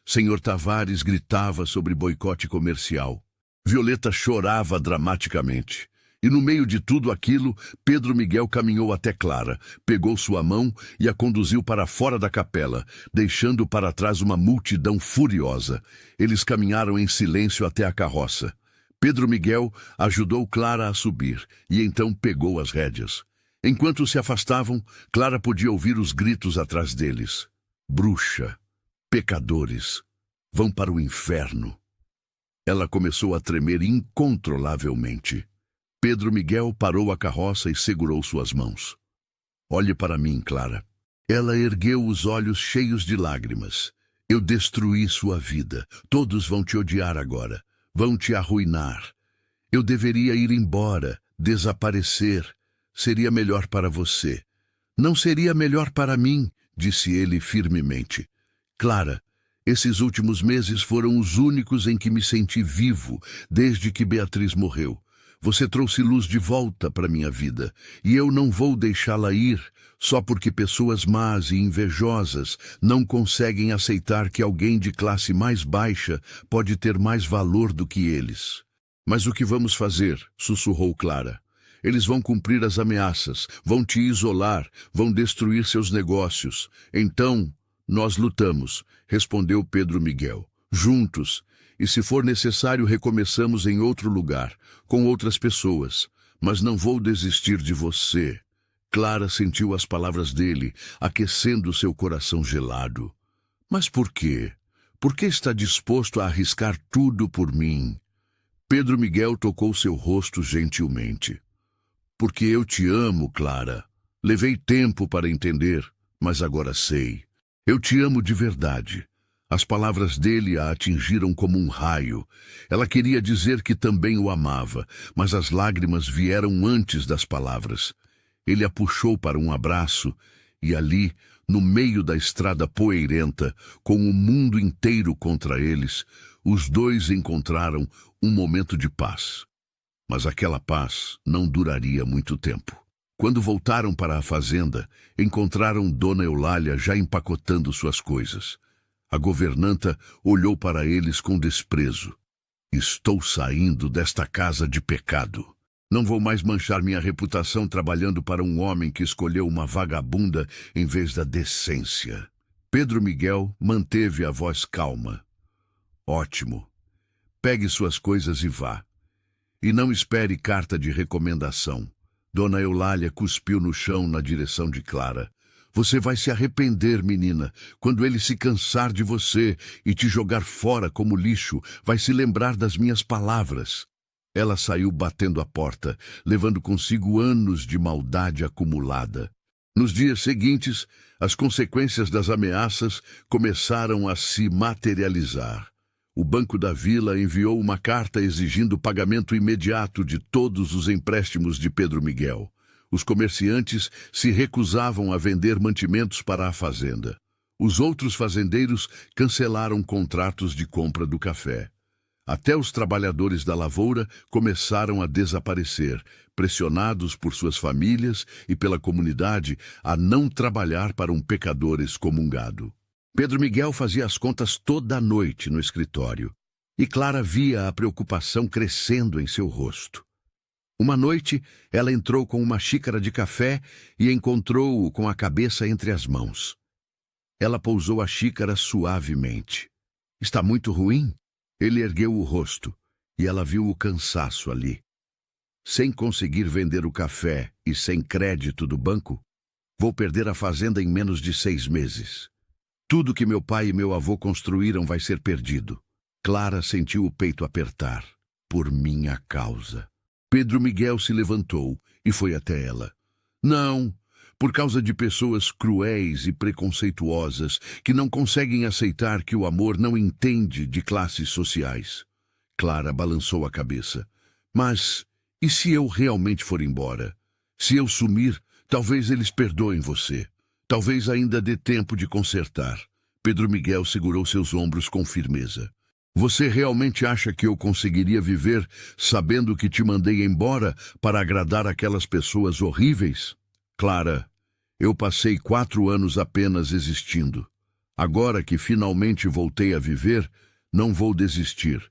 Senhor Tavares gritava sobre boicote comercial. Violeta chorava dramaticamente. E no meio de tudo aquilo, Pedro Miguel caminhou até Clara, pegou sua mão e a conduziu para fora da capela, deixando para trás uma multidão furiosa. Eles caminharam em silêncio até a carroça. Pedro Miguel ajudou Clara a subir e então pegou as rédeas. Enquanto se afastavam, Clara podia ouvir os gritos atrás deles. Bruxa, pecadores, vão para o inferno. Ela começou a tremer incontrolavelmente. Pedro Miguel parou a carroça e segurou suas mãos. Olhe para mim, Clara. Ela ergueu os olhos cheios de lágrimas. Eu destruí sua vida. Todos vão te odiar agora. Vão te arruinar. Eu deveria ir embora, desaparecer. Seria melhor para você. Não seria melhor para mim, disse ele firmemente. Clara, esses últimos meses foram os únicos em que me senti vivo, desde que Beatriz morreu. Você trouxe luz de volta para minha vida, e eu não vou deixá-la ir, só porque pessoas más e invejosas não conseguem aceitar que alguém de classe mais baixa pode ter mais valor do que eles. Mas o que vamos fazer? Sussurrou Clara. Eles vão cumprir as ameaças, vão te isolar, vão destruir seus negócios. Então, nós lutamos, respondeu Pedro Miguel. Juntos. E se for necessário, recomeçamos em outro lugar, com outras pessoas. Mas não vou desistir de você. Clara sentiu as palavras dele, aquecendo seu coração gelado. Mas por quê? Por que está disposto a arriscar tudo por mim? Pedro Miguel tocou seu rosto gentilmente. Porque eu te amo, Clara. Levei tempo para entender, mas agora sei. Eu te amo de verdade. As palavras dele a atingiram como um raio. Ela queria dizer que também o amava, mas as lágrimas vieram antes das palavras. Ele a puxou para um abraço e ali, no meio da estrada poeirenta, com o mundo inteiro contra eles, os dois encontraram um momento de paz. Mas aquela paz não duraria muito tempo. Quando voltaram para a fazenda, encontraram Dona Eulália já empacotando suas coisas. A governanta olhou para eles com desprezo. Estou saindo desta casa de pecado. Não vou mais manchar minha reputação trabalhando para um homem que escolheu uma vagabunda em vez da decência. Pedro Miguel manteve a voz calma. Ótimo. Pegue suas coisas e vá. E não espere carta de recomendação. Dona Eulália cuspiu no chão na direção de Clara. Você vai se arrepender, menina. Quando ele se cansar de você e te jogar fora como lixo, vai se lembrar das minhas palavras. Ela saiu batendo a porta, levando consigo anos de maldade acumulada. Nos dias seguintes, as consequências das ameaças começaram a se materializar. O Banco da Vila enviou uma carta exigindo pagamento imediato de todos os empréstimos de Pedro Miguel. Os comerciantes se recusavam a vender mantimentos para a fazenda. Os outros fazendeiros cancelaram contratos de compra do café. Até os trabalhadores da lavoura começaram a desaparecer, pressionados por suas famílias e pela comunidade a não trabalhar para um pecador excomungado. Pedro Miguel fazia as contas toda a noite no escritório, e Clara via a preocupação crescendo em seu rosto. Uma noite, ela entrou com uma xícara de café e encontrou-o com a cabeça entre as mãos. Ela pousou a xícara suavemente. Está muito ruim? Ele ergueu o rosto, e ela viu o cansaço ali. Sem conseguir vender o café e sem crédito do banco, vou perder a fazenda em menos de 6 meses. Tudo que meu pai e meu avô construíram vai ser perdido. Clara sentiu o peito apertar. Por minha causa. Pedro Miguel se levantou e foi até ela. Não, por causa de pessoas cruéis e preconceituosas que não conseguem aceitar que o amor não entende de classes sociais. Clara balançou a cabeça. Mas, e se eu realmente for embora? Se eu sumir, talvez eles perdoem você. Talvez ainda dê tempo de consertar. Pedro Miguel segurou seus ombros com firmeza. Você realmente acha que eu conseguiria viver sabendo que te mandei embora para agradar aquelas pessoas horríveis? Clara, eu passei 4 anos apenas existindo. Agora que finalmente voltei a viver, não vou desistir.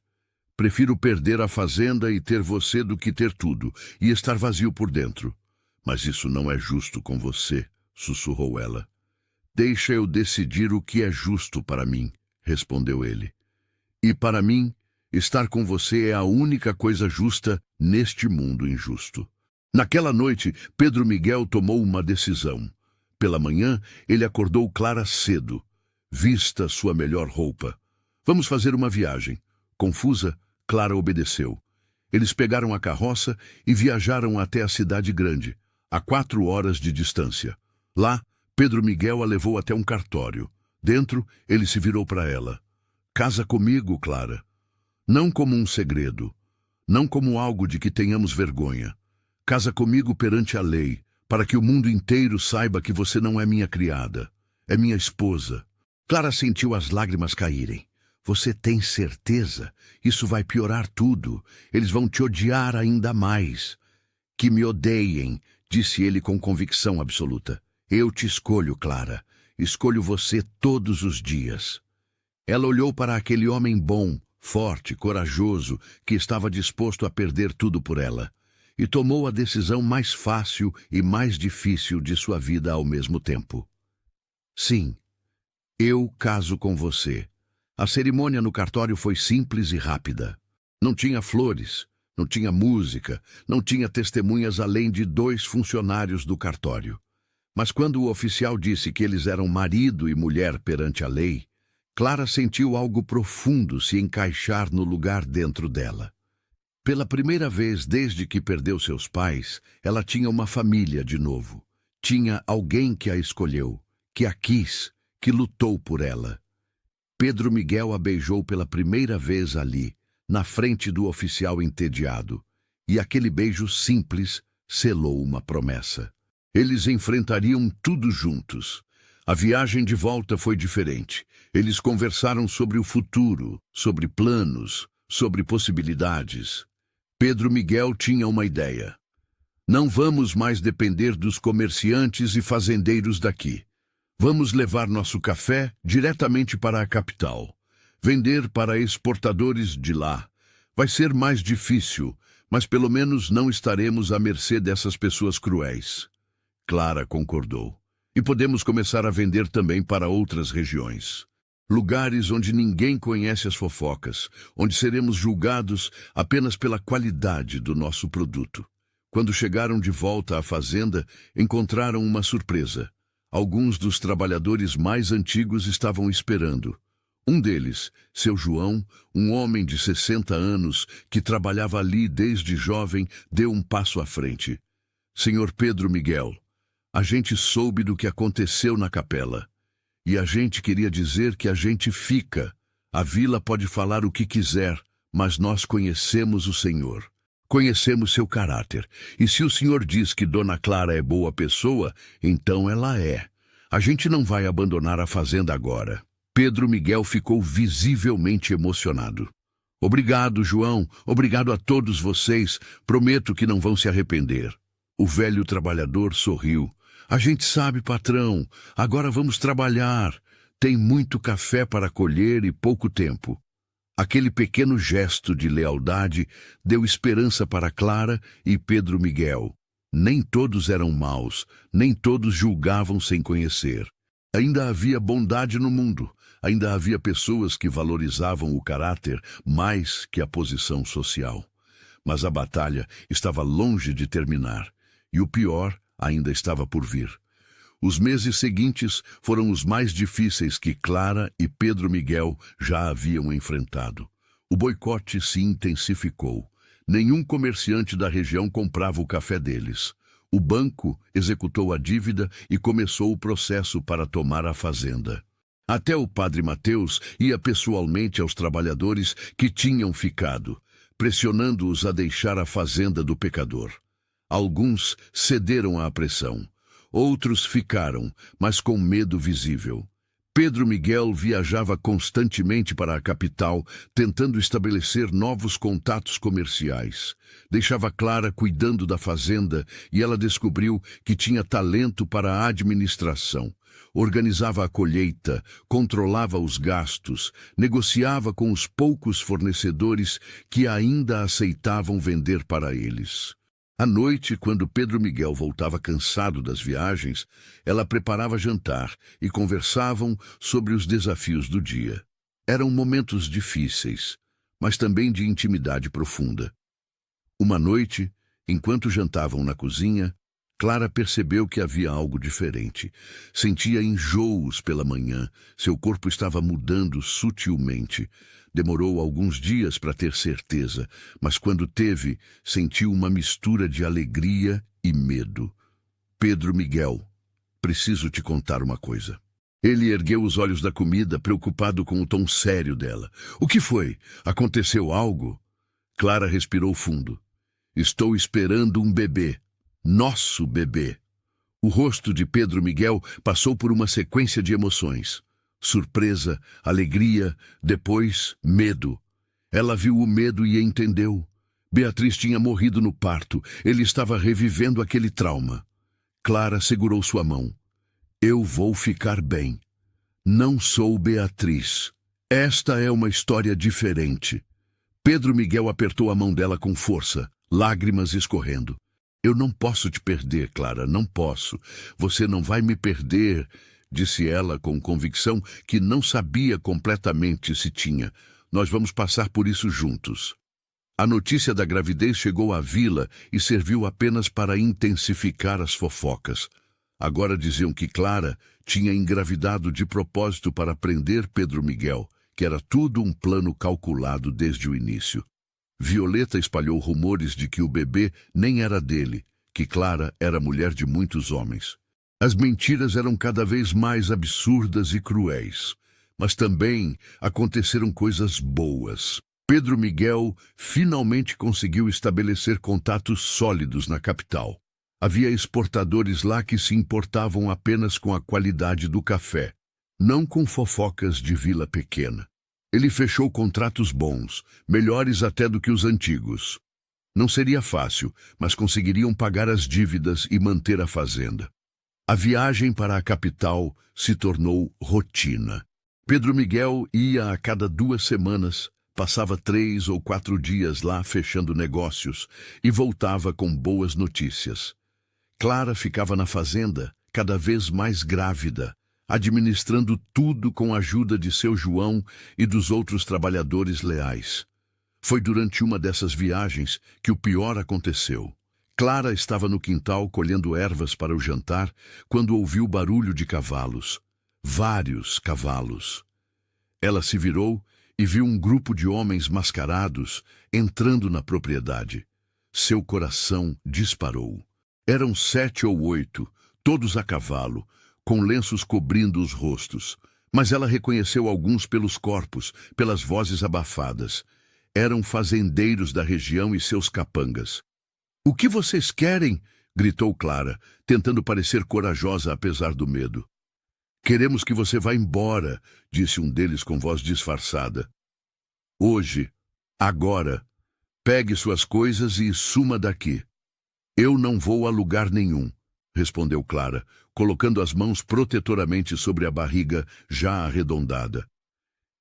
Prefiro perder a fazenda e ter você do que ter tudo e estar vazio por dentro. Mas isso não é justo com você, sussurrou ela. Deixa eu decidir o que é justo para mim, respondeu ele. E para mim, estar com você é a única coisa justa neste mundo injusto. Naquela noite, Pedro Miguel tomou uma decisão. Pela manhã, ele acordou Clara cedo. Vista sua melhor roupa. Vamos fazer uma viagem. Confusa, Clara obedeceu. Eles pegaram a carroça e viajaram até a cidade grande, a 4 horas de distância. Lá, Pedro Miguel a levou até um cartório. Dentro, ele se virou para ela. Casa comigo, Clara. Não como um segredo, não como algo de que tenhamos vergonha. Casa comigo perante a lei, para que o mundo inteiro saiba que você não é minha criada, é minha esposa. Clara sentiu as lágrimas caírem. Você tem certeza? Isso vai piorar tudo. Eles vão te odiar ainda mais. Que me odeiem, disse ele com convicção absoluta. Eu te escolho, Clara. Escolho você todos os dias. Ela olhou para aquele homem bom, forte, corajoso, que estava disposto a perder tudo por ela, e tomou a decisão mais fácil e mais difícil de sua vida ao mesmo tempo. Sim, eu caso com você. A cerimônia no cartório foi simples e rápida. Não tinha flores, não tinha música, não tinha testemunhas além de 2 funcionários do cartório. Mas quando o oficial disse que eles eram marido e mulher perante a lei, Clara sentiu algo profundo se encaixar no lugar dentro dela. Pela primeira vez desde que perdeu seus pais, ela tinha uma família de novo. Tinha alguém que a escolheu, que a quis, que lutou por ela. Pedro Miguel a beijou pela primeira vez ali, na frente do oficial entediado, e aquele beijo simples selou uma promessa. Eles enfrentariam tudo juntos. A viagem de volta foi diferente. Eles conversaram sobre o futuro, sobre planos, sobre possibilidades. Pedro Miguel tinha uma ideia. Não vamos mais depender dos comerciantes e fazendeiros daqui. Vamos levar nosso café diretamente para a capital. Vender para exportadores de lá. Vai ser mais difícil, mas pelo menos não estaremos à mercê dessas pessoas cruéis. Clara concordou. E podemos começar a vender também para outras regiões. Lugares onde ninguém conhece as fofocas, onde seremos julgados apenas pela qualidade do nosso produto. Quando chegaram de volta à fazenda, encontraram uma surpresa. Alguns dos trabalhadores mais antigos estavam esperando. Um deles, seu João, um homem de 60 anos, que trabalhava ali desde jovem, deu um passo à frente. Senhor Pedro Miguel, a gente soube do que aconteceu na capela. E a gente queria dizer que a gente fica. A vila pode falar o que quiser, mas nós conhecemos o Senhor. Conhecemos seu caráter. E se o Senhor diz que Dona Clara é boa pessoa, então ela é. A gente não vai abandonar a fazenda agora. Pedro Miguel ficou visivelmente emocionado. Obrigado, João. Obrigado a todos vocês. Prometo que não vão se arrepender. O velho trabalhador sorriu. A gente sabe, patrão. Agora vamos trabalhar. Tem muito café para colher e pouco tempo. Aquele pequeno gesto de lealdade deu esperança para Clara e Pedro Miguel. Nem todos eram maus, nem todos julgavam sem conhecer. Ainda havia bondade no mundo, ainda havia pessoas que valorizavam o caráter mais que a posição social. Mas a batalha estava longe de terminar, e o pior ainda estava por vir. Os meses seguintes foram os mais difíceis que Clara e Pedro Miguel já haviam enfrentado. O boicote se intensificou. Nenhum comerciante da região comprava o café deles. O banco executou a dívida e começou o processo para tomar a fazenda. Até o padre Mateus ia pessoalmente aos trabalhadores que tinham ficado, pressionando-os a deixar a fazenda do pecador. Alguns cederam à pressão. Outros ficaram, mas com medo visível. Pedro Miguel viajava constantemente para a capital, tentando estabelecer novos contatos comerciais. Deixava Clara cuidando da fazenda e ela descobriu que tinha talento para a administração. Organizava a colheita, controlava os gastos, negociava com os poucos fornecedores que ainda aceitavam vender para eles. À noite, quando Pedro Miguel voltava cansado das viagens, ela preparava jantar e conversavam sobre os desafios do dia. Eram momentos difíceis, mas também de intimidade profunda. Uma noite, enquanto jantavam na cozinha, Clara percebeu que havia algo diferente. Sentia enjoos pela manhã, seu corpo estava mudando sutilmente. Demorou alguns dias para ter certeza, mas quando teve, sentiu uma mistura de alegria e medo. Pedro Miguel, preciso te contar uma coisa. Ele ergueu os olhos da comida, preocupado com o tom sério dela. O que foi? Aconteceu algo? Clara respirou fundo. Estou esperando um bebê. Nosso bebê. O rosto de Pedro Miguel passou por uma sequência de emoções. Surpresa, alegria, depois medo. Ela viu o medo e entendeu. Beatriz tinha morrido no parto. Ele estava revivendo aquele trauma. Clara segurou sua mão. Eu vou ficar bem. Não sou Beatriz. Esta é uma história diferente. Pedro Miguel apertou a mão dela com força, lágrimas escorrendo. Eu não posso te perder, Clara, não posso. Você não vai me perder, disse ela com convicção que não sabia completamente se tinha. Nós vamos passar por isso juntos. A notícia da gravidez chegou à vila e serviu apenas para intensificar as fofocas. Agora diziam que Clara tinha engravidado de propósito para prender Pedro Miguel, que era tudo um plano calculado desde o início. Violeta espalhou rumores de que o bebê nem era dele, que Clara era mulher de muitos homens. As mentiras eram cada vez mais absurdas e cruéis, mas também aconteceram coisas boas. Pedro Miguel finalmente conseguiu estabelecer contatos sólidos na capital. Havia exportadores lá que se importavam apenas com a qualidade do café, não com fofocas de vila pequena. Ele fechou contratos bons, melhores até do que os antigos. Não seria fácil, mas conseguiriam pagar as dívidas e manter a fazenda. A viagem para a capital se tornou rotina. Pedro Miguel ia a cada 2 semanas, passava 3 ou 4 dias lá fechando negócios e voltava com boas notícias. Clara ficava na fazenda, cada vez mais grávida, administrando tudo com a ajuda de seu João e dos outros trabalhadores leais. Foi durante uma dessas viagens que o pior aconteceu. Clara estava no quintal colhendo ervas para o jantar quando ouviu barulho de cavalos. Vários cavalos. Ela se virou e viu um grupo de homens mascarados entrando na propriedade. Seu coração disparou. Eram 7 ou 8, todos a cavalo, com lenços cobrindo os rostos. Mas ela reconheceu alguns pelos corpos, pelas vozes abafadas. Eram fazendeiros da região e seus capangas. — O que vocês querem? Gritou Clara, tentando parecer corajosa apesar do medo. — Queremos que você vá embora, disse um deles com voz disfarçada. — Hoje, agora, pegue suas coisas e suma daqui. — Eu não vou a lugar nenhum, respondeu Clara, colocando as mãos protetoramente sobre a barriga já arredondada.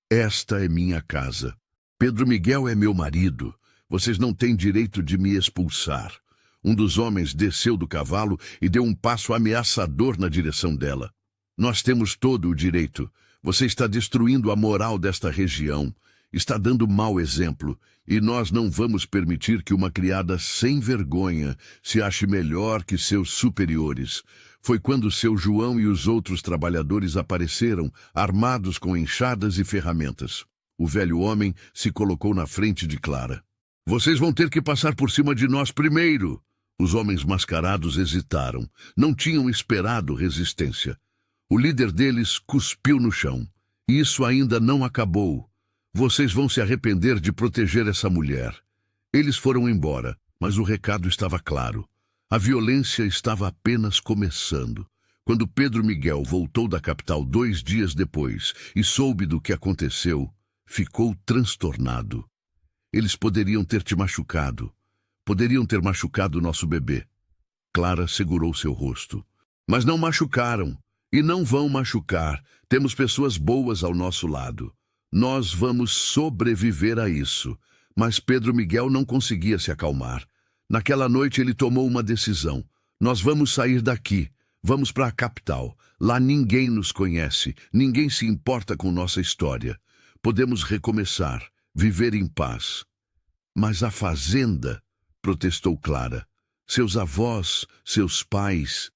Esta é minha casa. Pedro Miguel é meu marido. Vocês não têm direito de me expulsar. Um dos homens desceu do cavalo e deu um passo ameaçador na direção dela. Nós temos todo o direito. Você está destruindo a moral desta região. Está dando mau exemplo. E nós não vamos permitir que uma criada sem vergonha se ache melhor que seus superiores. Foi quando seu João e os outros trabalhadores apareceram, armados com enxadas e ferramentas. O velho homem se colocou na frente de Clara. — Vocês vão ter que passar por cima de nós primeiro. Os homens mascarados hesitaram. Não tinham esperado resistência. O líder deles cuspiu no chão. — Isso ainda não acabou. Vocês vão se arrepender de proteger essa mulher. Eles foram embora, mas o recado estava claro. A violência estava apenas começando. Quando Pedro Miguel voltou da capital 2 dias depois e soube do que aconteceu, ficou transtornado. Eles poderiam ter te machucado. Poderiam ter machucado nosso bebê. Clara segurou seu rosto. Mas não machucaram. E não vão machucar. Temos pessoas boas ao nosso lado. Nós vamos sobreviver a isso. Mas Pedro Miguel não conseguia se acalmar. Naquela noite ele tomou uma decisão. Nós vamos sair daqui. Vamos para a capital. Lá ninguém nos conhece. Ninguém se importa com nossa história. Podemos recomeçar. Viver em paz. Mas a fazenda, protestou Clara. Seus avós, seus pais,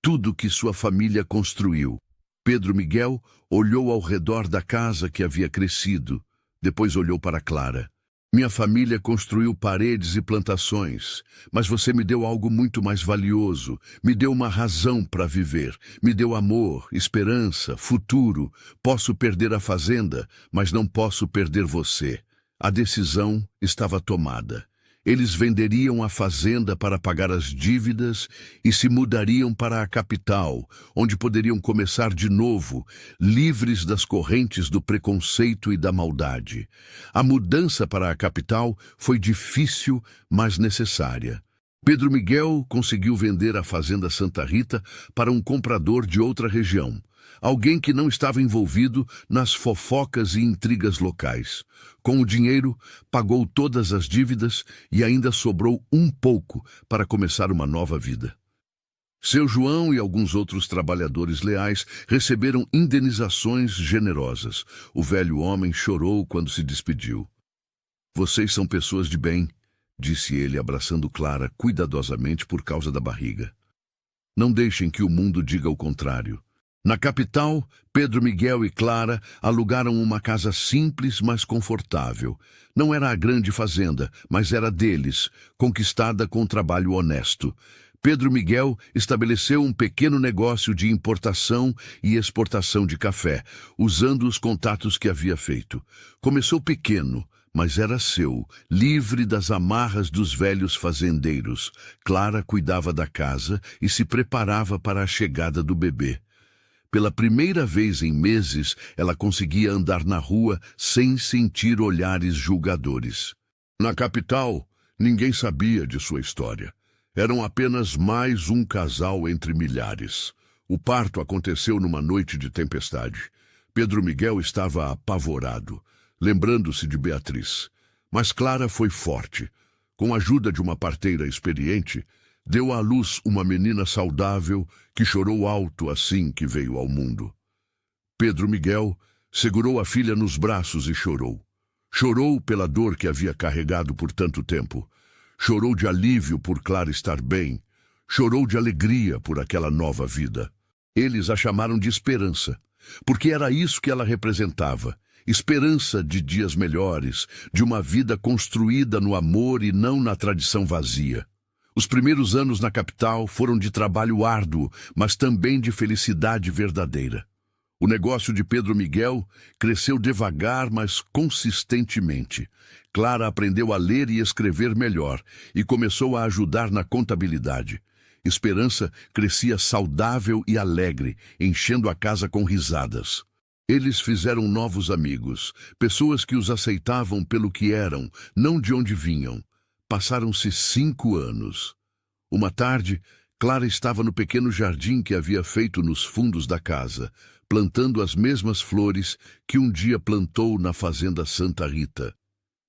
tudo que sua família construiu. Pedro Miguel olhou ao redor da casa que havia crescido. Depois olhou para Clara. Minha família construiu paredes e plantações, mas você me deu algo muito mais valioso. Me deu uma razão para viver. Me deu amor, esperança, futuro. Posso perder a fazenda, mas não posso perder você. A decisão estava tomada. Eles venderiam a fazenda para pagar as dívidas e se mudariam para a capital, onde poderiam começar de novo, livres das correntes do preconceito e da maldade. A mudança para a capital foi difícil, mas necessária. Pedro Miguel conseguiu vender a fazenda Santa Rita para um comprador de outra região. Alguém que não estava envolvido nas fofocas e intrigas locais. Com o dinheiro, pagou todas as dívidas e ainda sobrou um pouco para começar uma nova vida. Seu João e alguns outros trabalhadores leais receberam indenizações generosas. O velho homem chorou quando se despediu. Vocês são pessoas de bem, disse ele, abraçando Clara cuidadosamente por causa da barriga. Não deixem que o mundo diga o contrário. Na capital, Pedro Miguel e Clara alugaram uma casa simples, mas confortável. Não era a grande fazenda, mas era deles, conquistada com trabalho honesto. Pedro Miguel estabeleceu um pequeno negócio de importação e exportação de café, usando os contatos que havia feito. Começou pequeno, mas era seu, livre das amarras dos velhos fazendeiros. Clara cuidava da casa e se preparava para a chegada do bebê. Pela primeira vez em meses, ela conseguia andar na rua sem sentir olhares julgadores. Na capital, ninguém sabia de sua história. Eram apenas mais um casal entre milhares. O parto aconteceu numa noite de tempestade. Pedro Miguel estava apavorado, lembrando-se de Beatriz. Mas Clara foi forte. Com a ajuda de uma parteira experiente, deu à luz uma menina saudável que chorou alto assim que veio ao mundo. Pedro Miguel segurou a filha nos braços e chorou. Chorou pela dor que havia carregado por tanto tempo. Chorou de alívio por Clara estar bem. Chorou de alegria por aquela nova vida. Eles a chamaram de esperança, porque era isso que ela representava. Esperança de dias melhores, de uma vida construída no amor e não na tradição vazia. Os primeiros anos na capital foram de trabalho árduo, mas também de felicidade verdadeira. O negócio de Pedro Miguel cresceu devagar, mas consistentemente. Clara aprendeu a ler e escrever melhor e começou a ajudar na contabilidade. Esperança crescia saudável e alegre, enchendo a casa com risadas. Eles fizeram novos amigos, pessoas que os aceitavam pelo que eram, não de onde vinham. Passaram-se 5 anos. Uma tarde, Clara estava no pequeno jardim que havia feito nos fundos da casa, plantando as mesmas flores que um dia plantou na fazenda Santa Rita.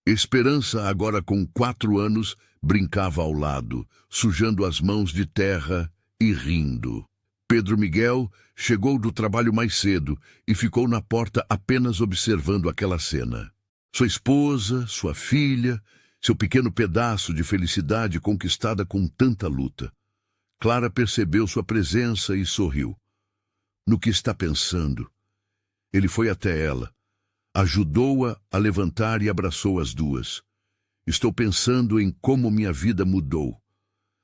Esperança, agora com 4 anos, brincava ao lado, sujando as mãos de terra e rindo. Pedro Miguel chegou do trabalho mais cedo e ficou na porta apenas observando aquela cena. Sua esposa, sua filha, seu pequeno pedaço de felicidade conquistada com tanta luta. Clara percebeu sua presença e sorriu. No que está pensando? Ele foi até ela, ajudou-a a levantar e abraçou as duas. Estou pensando em como minha vida mudou.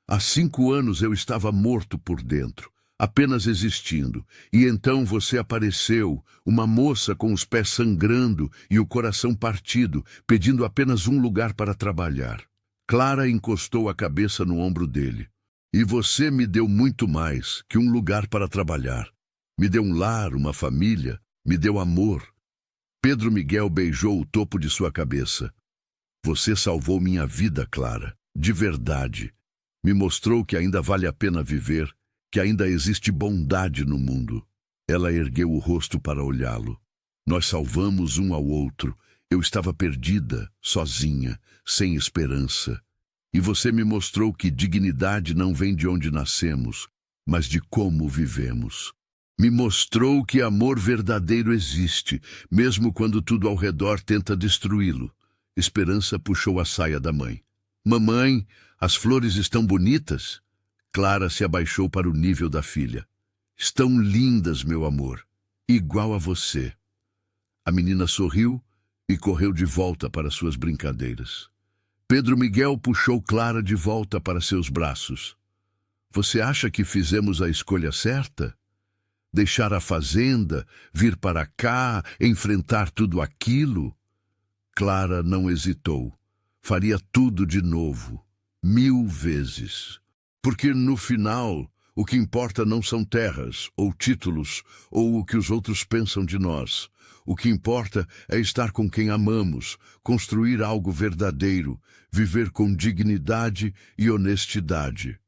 Há 5 anos eu estava morto por dentro, apenas existindo, e então você apareceu, uma moça com os pés sangrando e o coração partido, pedindo apenas um lugar para trabalhar. Clara encostou a cabeça no ombro dele. E você me deu muito mais que um lugar para trabalhar. Me deu um lar, uma família, me deu amor. Pedro Miguel beijou o topo de sua cabeça. Você salvou minha vida, Clara, de verdade. Me mostrou que ainda vale a pena viver, que ainda existe bondade no mundo. Ela ergueu o rosto para olhá-lo. Nós salvamos um ao outro. Eu estava perdida, sozinha, sem esperança. E você me mostrou que dignidade não vem de onde nascemos, mas de como vivemos. Me mostrou que amor verdadeiro existe, mesmo quando tudo ao redor tenta destruí-lo. Esperança puxou a saia da mãe. Mamãe, as flores estão bonitas? Clara se abaixou para o nível da filha. Estão lindas, meu amor, igual a você. A menina sorriu e correu de volta para suas brincadeiras. Pedro Miguel puxou Clara de volta para seus braços. Você acha que fizemos a escolha certa? Deixar a fazenda, vir para cá, enfrentar tudo aquilo? Clara não hesitou. Faria tudo de novo, 1000 vezes. Porque no final, o que importa não são terras, ou títulos, ou o que os outros pensam de nós. O que importa é estar com quem amamos, construir algo verdadeiro, viver com dignidade e honestidade.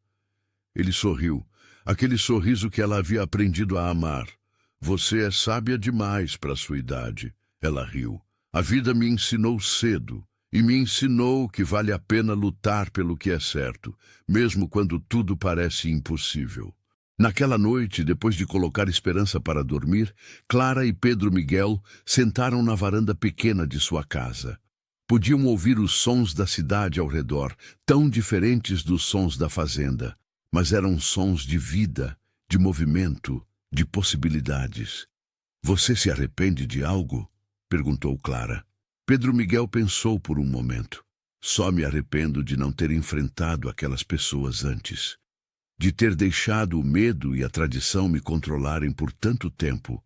Ele sorriu, aquele sorriso que ela havia aprendido a amar. Você é sábia demais para sua idade. Ela riu. A vida me ensinou cedo, e me ensinou que vale a pena lutar pelo que é certo, mesmo quando tudo parece impossível. Naquela noite, depois de colocar Esperança para dormir, Clara e Pedro Miguel sentaram na varanda pequena de sua casa. Podiam ouvir os sons da cidade ao redor, tão diferentes dos sons da fazenda, mas eram sons de vida, de movimento, de possibilidades. Você se arrepende de algo? Perguntou Clara. Pedro Miguel pensou por um momento. Só me arrependo de não ter enfrentado aquelas pessoas antes. De ter deixado o medo e a tradição me controlarem por tanto tempo.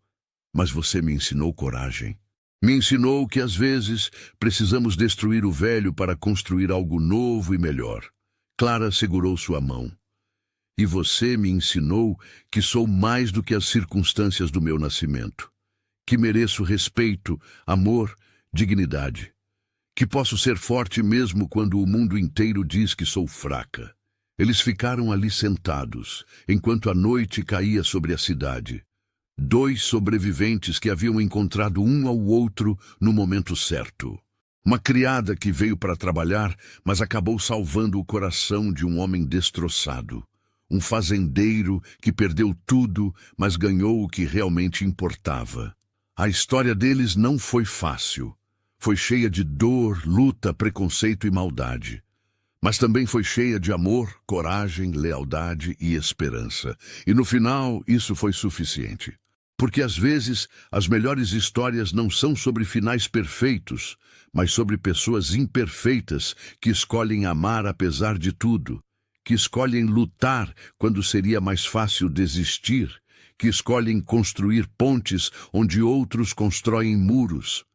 Mas você me ensinou coragem. Me ensinou que às vezes precisamos destruir o velho para construir algo novo e melhor. Clara segurou sua mão. E você me ensinou que sou mais do que as circunstâncias do meu nascimento. Que mereço respeito, amor, dignidade. Que posso ser forte mesmo quando o mundo inteiro diz que sou fraca. Eles ficaram ali sentados, enquanto a noite caía sobre a cidade. 2 sobreviventes que haviam encontrado um ao outro no momento certo. Uma criada que veio para trabalhar, mas acabou salvando o coração de um homem destroçado. Um fazendeiro que perdeu tudo, mas ganhou o que realmente importava. A história deles não foi fácil. Foi cheia de dor, luta, preconceito e maldade. Mas também foi cheia de amor, coragem, lealdade e esperança. E no final, isso foi suficiente. Porque às vezes, as melhores histórias não são sobre finais perfeitos, mas sobre pessoas imperfeitas que escolhem amar apesar de tudo, que escolhem lutar quando seria mais fácil desistir, que escolhem construir pontes onde outros constroem muros.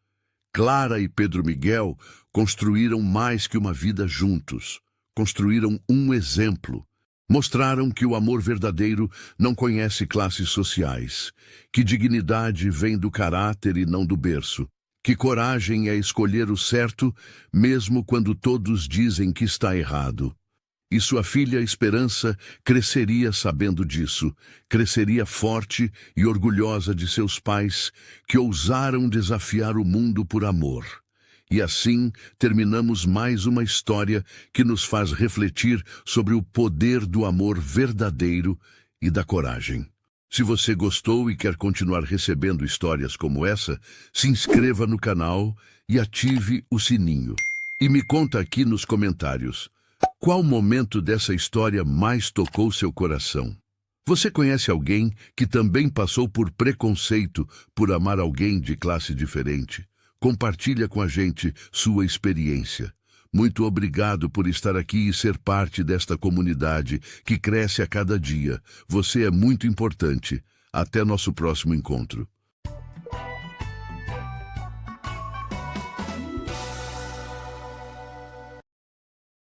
Clara e Pedro Miguel construíram mais que uma vida juntos. Construíram um exemplo. Mostraram que o amor verdadeiro não conhece classes sociais, que dignidade vem do caráter e não do berço, que coragem é escolher o certo mesmo quando todos dizem que está errado. E sua filha Esperança cresceria sabendo disso, cresceria forte e orgulhosa de seus pais que ousaram desafiar o mundo por amor. E assim terminamos mais uma história que nos faz refletir sobre o poder do amor verdadeiro e da coragem. Se você gostou e quer continuar recebendo histórias como essa, se inscreva no canal e ative o sininho. E me conta aqui nos comentários. Qual momento dessa história mais tocou seu coração? Você conhece alguém que também passou por preconceito por amar alguém de classe diferente? Compartilha com a gente sua experiência. Muito obrigado por estar aqui e ser parte desta comunidade que cresce a cada dia. Você é muito importante. Até nosso próximo encontro.